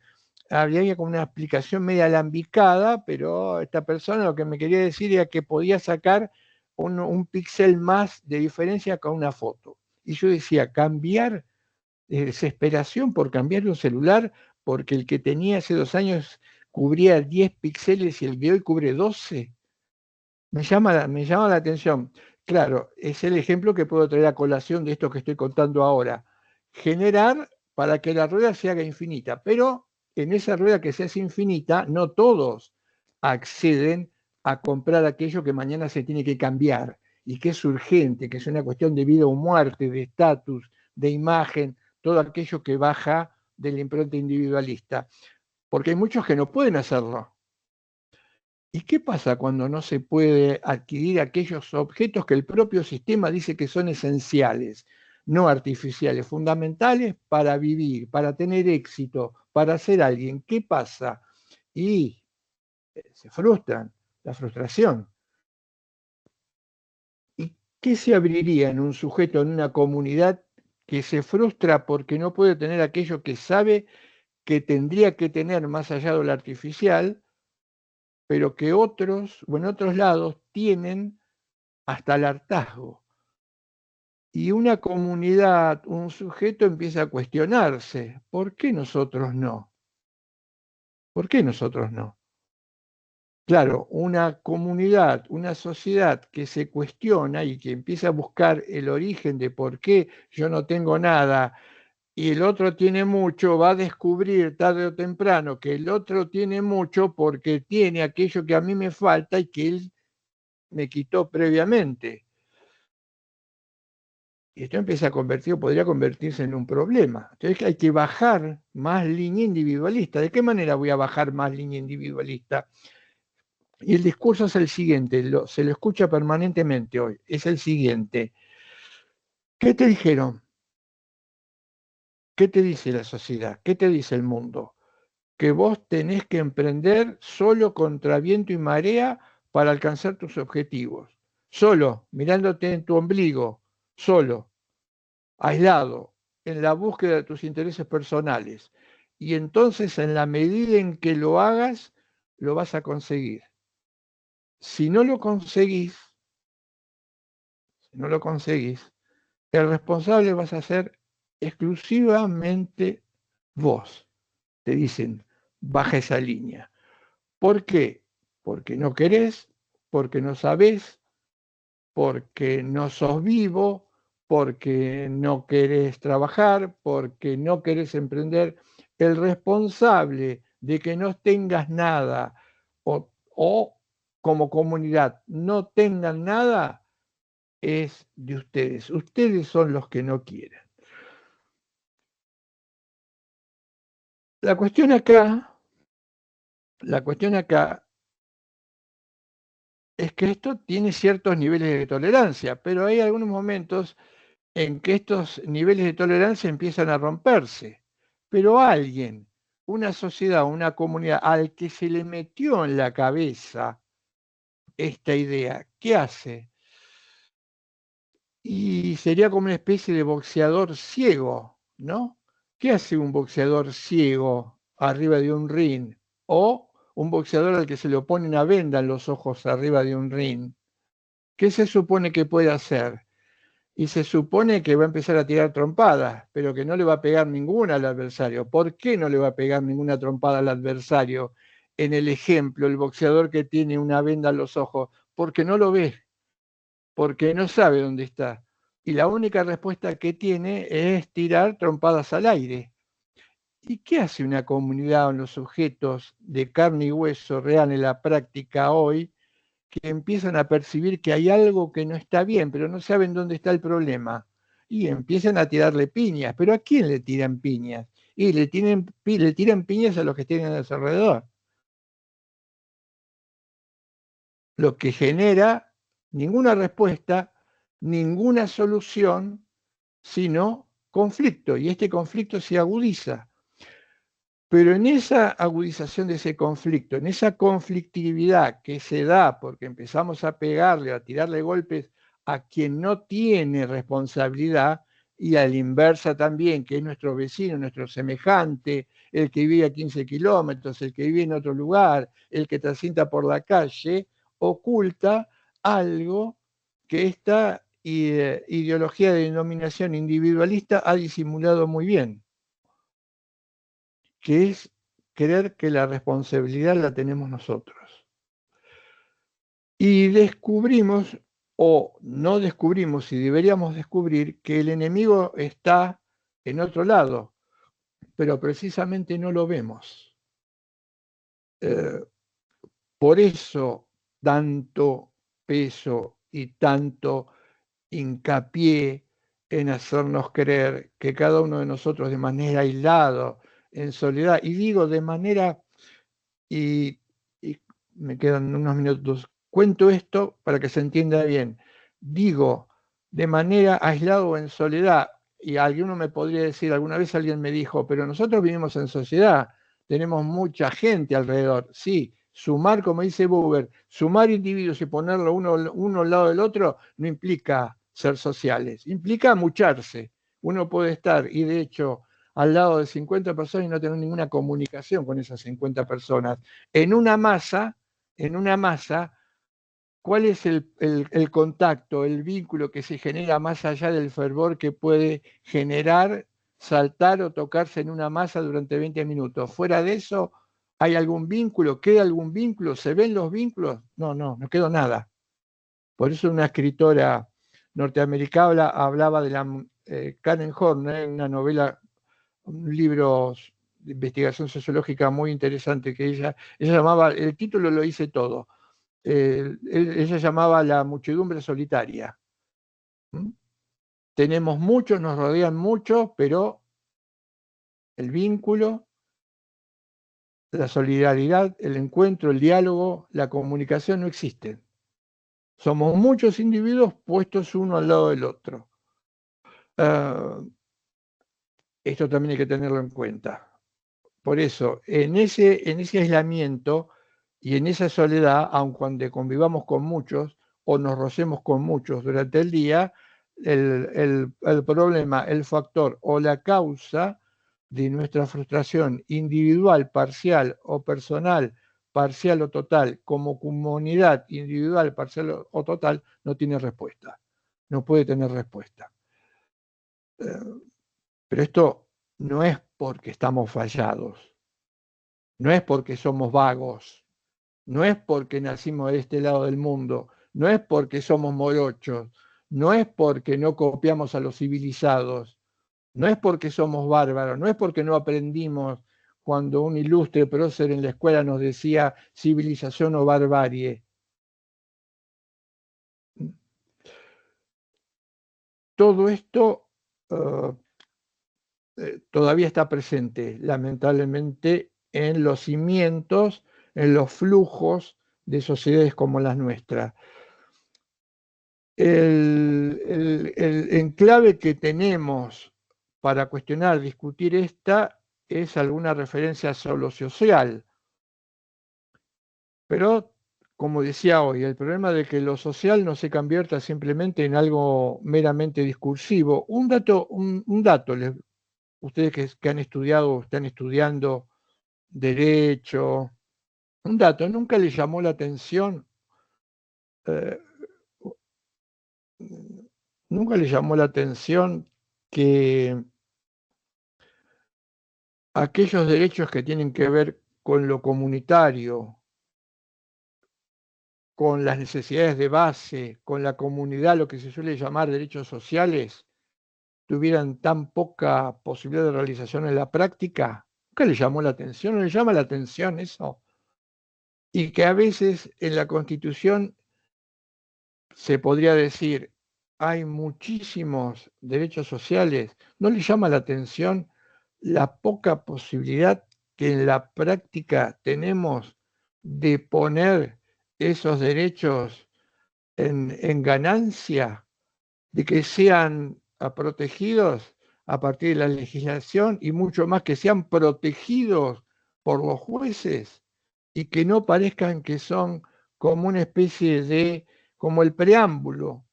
había como una explicación media alambicada, pero esta persona lo que me quería decir era que podía sacar un píxel más de diferencia con una foto. Y yo decía, cambiar, desesperación por cambiar un celular, porque el que tenía hace 2 años cubría 10 píxeles y el de hoy cubre 12. Me llama la atención. Claro, es el ejemplo que puedo traer a colación de esto que estoy contando ahora. Generar para que la rueda se haga infinita, pero en esa rueda que se hace infinita, no todos acceden a comprar aquello que mañana se tiene que cambiar y que es urgente, que es una cuestión de vida o muerte, de estatus, de imagen, todo aquello que baja de la impronta individualista. Porque hay muchos que no pueden hacerlo. ¿Y qué pasa cuando no se puede adquirir aquellos objetos que el propio sistema dice que son esenciales, no artificiales, fundamentales para vivir, para tener éxito, para ser alguien? ¿Qué pasa? Y se frustran, la frustración. ¿Y qué se abriría en un sujeto, en una comunidad que se frustra porque no puede tener aquello que sabe que tendría que tener más allá de lo artificial, pero que otros o en otros lados tienen hasta el hartazgo? Y una comunidad, un sujeto empieza a cuestionarse, ¿por qué nosotros no? ¿Por qué nosotros no? Claro, una comunidad, una sociedad que se cuestiona y que empieza a buscar el origen de por qué yo no tengo nada y el otro tiene mucho, va a descubrir tarde o temprano que el otro tiene mucho porque tiene aquello que a mí me falta y que él me quitó previamente. Y esto empieza a convertir, podría convertirse en un problema. Entonces hay que bajar más línea individualista. ¿De qué manera voy a bajar más línea individualista? Y el discurso es el siguiente, se lo escucha permanentemente hoy, es el siguiente. ¿Qué te dijeron? ¿Qué te dice la sociedad? ¿Qué te dice el mundo? Que vos tenés que emprender solo contra viento y marea para alcanzar tus objetivos. Solo, mirándote en tu ombligo, solo, aislado, en la búsqueda de tus intereses personales. Y entonces, en la medida en que lo hagas, lo vas a conseguir. Si no lo conseguís, el responsable vas a ser exclusivamente vos. Te dicen, baja esa línea. ¿Por qué? Porque no querés, porque no sabés, porque no sos vivo, porque no querés trabajar, porque no querés emprender. El responsable de que no tengas nada o como comunidad no tengan nada es de ustedes. Ustedes son los que no quieren. La cuestión acá es que esto tiene ciertos niveles de tolerancia, pero hay algunos momentos en que estos niveles de tolerancia empiezan a romperse. Pero alguien, una sociedad, una comunidad al que se le metió en la cabeza esta idea, ¿qué hace? Y sería como una especie de boxeador ciego, ¿no? ¿Qué hace un boxeador ciego arriba de un ring? O un boxeador al que se le pone una venda en los ojos arriba de un ring. ¿Qué se supone que puede hacer? Y se supone que va a empezar a tirar trompadas, pero que no le va a pegar ninguna al adversario. ¿Por qué no le va a pegar ninguna trompada al adversario? En el ejemplo, el boxeador que tiene una venda en los ojos, porque no lo ve, porque no sabe dónde está. Y la única respuesta que tiene es tirar trompadas al aire. ¿Y qué hace una comunidad o los sujetos de carne y hueso real en la práctica hoy que empiezan a percibir que hay algo que no está bien, pero no saben dónde está el problema? Y empiezan a tirarle piñas. ¿Pero a quién le tiran piñas? Y le tiran piñas a los que tienen a su alrededor. Lo que genera ninguna respuesta, ninguna solución, sino conflicto. Y este conflicto se agudiza. Pero en esa agudización de ese conflicto, en esa conflictividad que se da porque empezamos a pegarle, a tirarle golpes a quien no tiene responsabilidad, y a la inversa también, que es nuestro vecino, nuestro semejante, el que vive a 15 kilómetros, el que vive en otro lugar, el que transita por la calle, oculta algo que está ideología de denominación individualista ha disimulado muy bien, que es creer que la responsabilidad la tenemos nosotros. Y descubrimos, o no descubrimos, y deberíamos descubrir, que el enemigo está en otro lado, pero precisamente no lo vemos. Por eso tanto peso y tanto hincapié en hacernos creer que cada uno de nosotros de manera aislada, en soledad, y digo de manera, y me quedan unos minutos, cuento esto para que se entienda bien, digo de manera aislada o en soledad, y alguno me podría decir, alguna vez alguien me dijo, pero nosotros vivimos en sociedad, tenemos mucha gente alrededor, sí, sumar, como dice Buber, sumar individuos y ponerlo uno al lado del otro no implica ser sociales, implica mucharse. Uno puede estar, y de hecho, al lado de 50 personas y no tener ninguna comunicación con esas 50 personas. En una masa, ¿cuál es el contacto, el vínculo que se genera más allá del fervor que puede generar saltar o tocarse en una masa durante 20 minutos? Fuera de eso, ¿hay algún vínculo? ¿Queda algún vínculo? ¿Se ven los vínculos? No quedó nada. Por eso una escritora norteamericana hablaba de la Karen Horner, una novela, un libro de investigación sociológica muy interesante que ella llamaba, el título lo dice todo, ella llamaba la muchedumbre solitaria. Tenemos muchos, nos rodean muchos, pero el vínculo, la solidaridad, el encuentro, el diálogo, la comunicación no existen. Somos muchos individuos puestos uno al lado del otro. Esto también hay que tenerlo en cuenta. Por eso, en ese aislamiento y en esa soledad, aun cuando convivamos con muchos o nos rocemos con muchos durante el día, el problema, el factor o la causa de nuestra frustración individual, parcial o personal, parcial o total, como comunidad individual, parcial o total, no tiene respuesta. No puede tener respuesta. Pero esto no es porque estamos fallados, no es porque somos vagos, no es porque nacimos de este lado del mundo, no es porque somos morochos, no es porque no copiamos a los civilizados, no es porque somos bárbaros, no es porque no aprendimos cuando un ilustre prócer en la escuela nos decía civilización o barbarie. Todo esto todavía está presente, lamentablemente, en los cimientos, en los flujos de sociedades como las nuestras. El enclave que tenemos para cuestionar, discutir esta, es alguna referencia a lo social. Pero, como decía hoy, el problema de que lo social no se convierta simplemente en algo meramente discursivo. Un dato, ustedes que han estudiado o están estudiando derecho, un dato, ¿nunca les llamó la atención? ¿Nunca les llamó la atención que aquellos derechos que tienen que ver con lo comunitario, con las necesidades de base, con la comunidad, lo que se suele llamar derechos sociales, tuvieran tan poca posibilidad de realización en la práctica? ¿Nunca les llamó la atención? ¿No les llama la atención eso? Y que a veces en la Constitución se podría decir, hay muchísimos derechos sociales. ¿No les llama la atención la poca posibilidad que en la práctica tenemos de poner esos derechos en ganancia, de que sean protegidos a partir de la legislación y mucho más que sean protegidos por los jueces y que no parezcan que son como una especie de, como el preámbulo?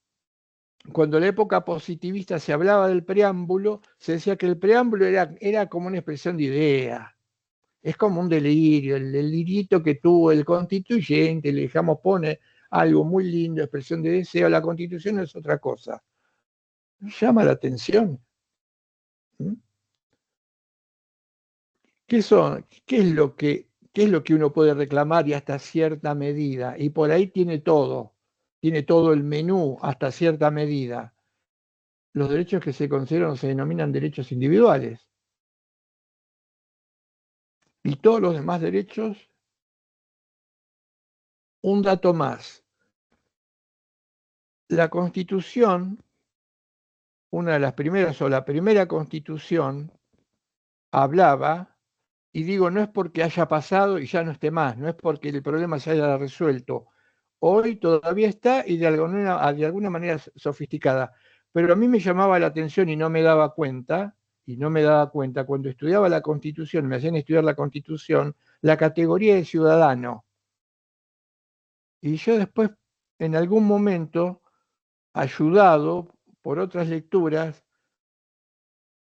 Cuando en la época positivista se hablaba del preámbulo, se decía que el preámbulo era como una expresión de idea. Es como un delirio, el delirito que tuvo el constituyente, le dejamos poner algo muy lindo, expresión de deseo. La Constitución es otra cosa. Llama la atención. ¿Mm? ¿Qué es lo que uno puede reclamar y hasta cierta medida? Y por ahí tiene todo el menú hasta cierta medida. Los derechos que se consideran se denominan derechos individuales. Y todos los demás derechos, un dato más. La Constitución, una de las primeras o la primera Constitución, hablaba, y digo, no es porque haya pasado y ya no esté más, no es porque el problema se haya resuelto. Hoy todavía está y de alguna manera sofisticada. Pero a mí me llamaba la atención y no me daba cuenta, cuando estudiaba la Constitución, me hacían estudiar la Constitución, la categoría de ciudadano. Y yo después, en algún momento, ayudado por otras lecturas,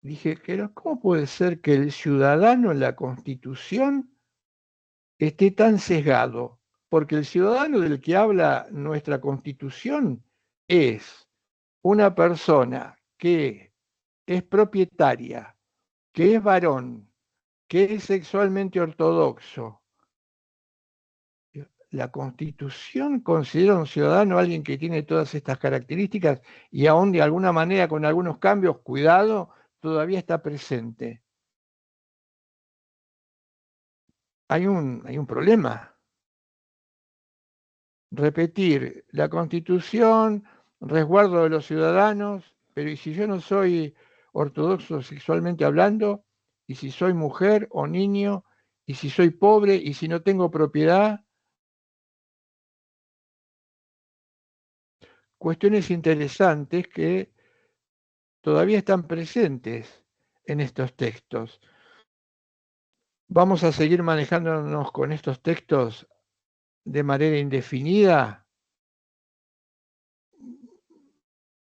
dije, ¿cómo puede ser que el ciudadano en la Constitución esté tan sesgado? Porque el ciudadano del que habla nuestra Constitución es una persona que es propietaria, que es varón, que es sexualmente ortodoxo. La Constitución considera un ciudadano a alguien que tiene todas estas características y aún de alguna manera, con algunos cambios, cuidado, todavía está presente. Hay un problema. Repetir, la Constitución, resguardo de los ciudadanos, pero ¿y si yo no soy ortodoxo sexualmente hablando? ¿Y si soy mujer o niño? ¿Y si soy pobre? ¿Y si no tengo propiedad? Cuestiones interesantes que todavía están presentes en estos textos. ¿Vamos a seguir manejándonos con estos textos de manera indefinida?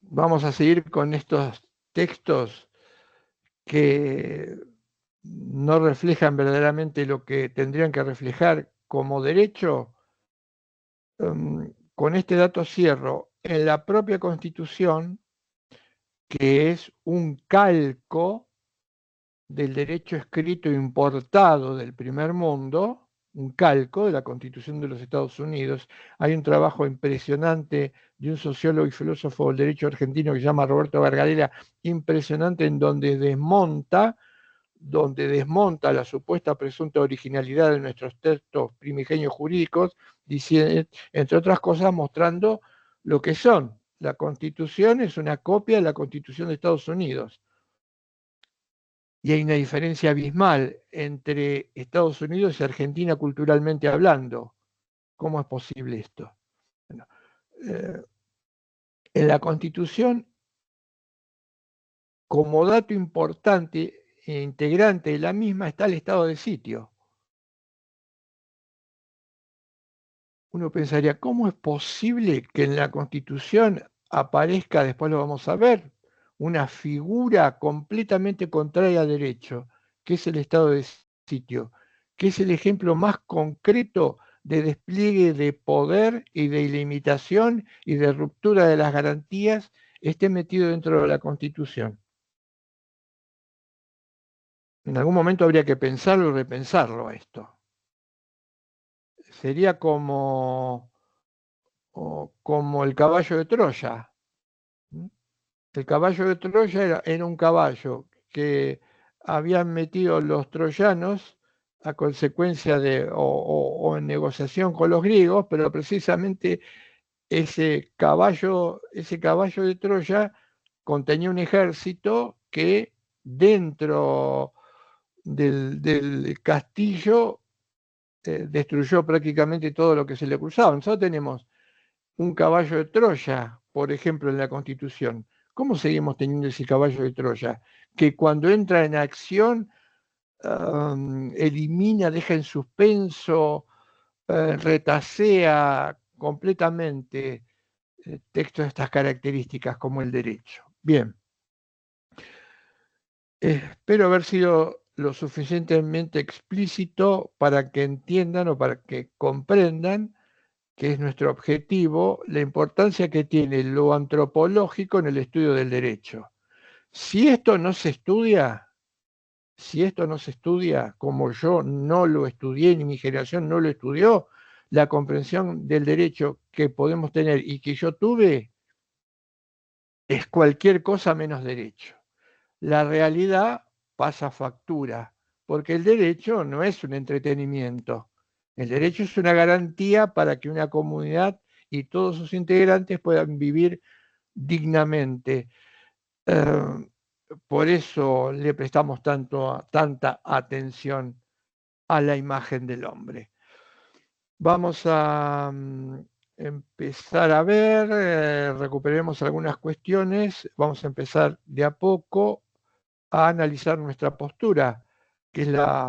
¿Vamos a seguir con estos textos que no reflejan verdaderamente lo que tendrían que reflejar como derecho? Con este dato cierro. En la propia Constitución, que es un calco del derecho escrito importado del primer mundo, un calco de la Constitución de los Estados Unidos. Hay un trabajo impresionante de un sociólogo y filósofo del derecho argentino que se llama Roberto Gargalera, impresionante, en donde desmonta la supuesta presunta originalidad de nuestros textos primigenios jurídicos, diciendo, entre otras cosas, mostrando lo que son. La Constitución es una copia de la Constitución de Estados Unidos. Y hay una diferencia abismal entre Estados Unidos y Argentina culturalmente hablando. ¿Cómo es posible esto? Bueno, en la Constitución, como dato importante e integrante de la misma, está el estado de sitio. Uno pensaría, ¿cómo es posible que en la Constitución aparezca, después lo vamos a ver, una figura completamente contraria al derecho, que es el estado de sitio, que es el ejemplo más concreto de despliegue de poder y de ilimitación y de ruptura de las garantías, esté metido dentro de la Constitución? En algún momento habría que pensarlo y repensarlo a esto. Sería como el caballo de Troya. El caballo de Troya era un caballo que habían metido los troyanos a consecuencia o en negociación con los griegos, pero precisamente ese caballo de Troya contenía un ejército que dentro del castillo destruyó prácticamente todo lo que se le cruzaba. Nosotros tenemos un caballo de Troya, por ejemplo, en la Constitución. ¿Cómo seguimos teniendo ese caballo de Troya? Que cuando entra en acción elimina, deja en suspenso, retasea completamente textos de estas características como el derecho. Bien. Espero haber sido lo suficientemente explícito para que entiendan o para que comprendan que es nuestro objetivo, la importancia que tiene lo antropológico en el estudio del derecho. Si esto no se estudia, como yo no lo estudié, ni mi generación no lo estudió, la comprensión del derecho que podemos tener y que yo tuve es cualquier cosa menos derecho. La realidad pasa factura, porque el derecho no es un entretenimiento. El derecho es una garantía para que una comunidad y todos sus integrantes puedan vivir dignamente. Por eso le prestamos tanta atención a la imagen del hombre. Vamos a empezar a ver, recuperemos algunas cuestiones, vamos a empezar de a poco a analizar nuestra postura, que es la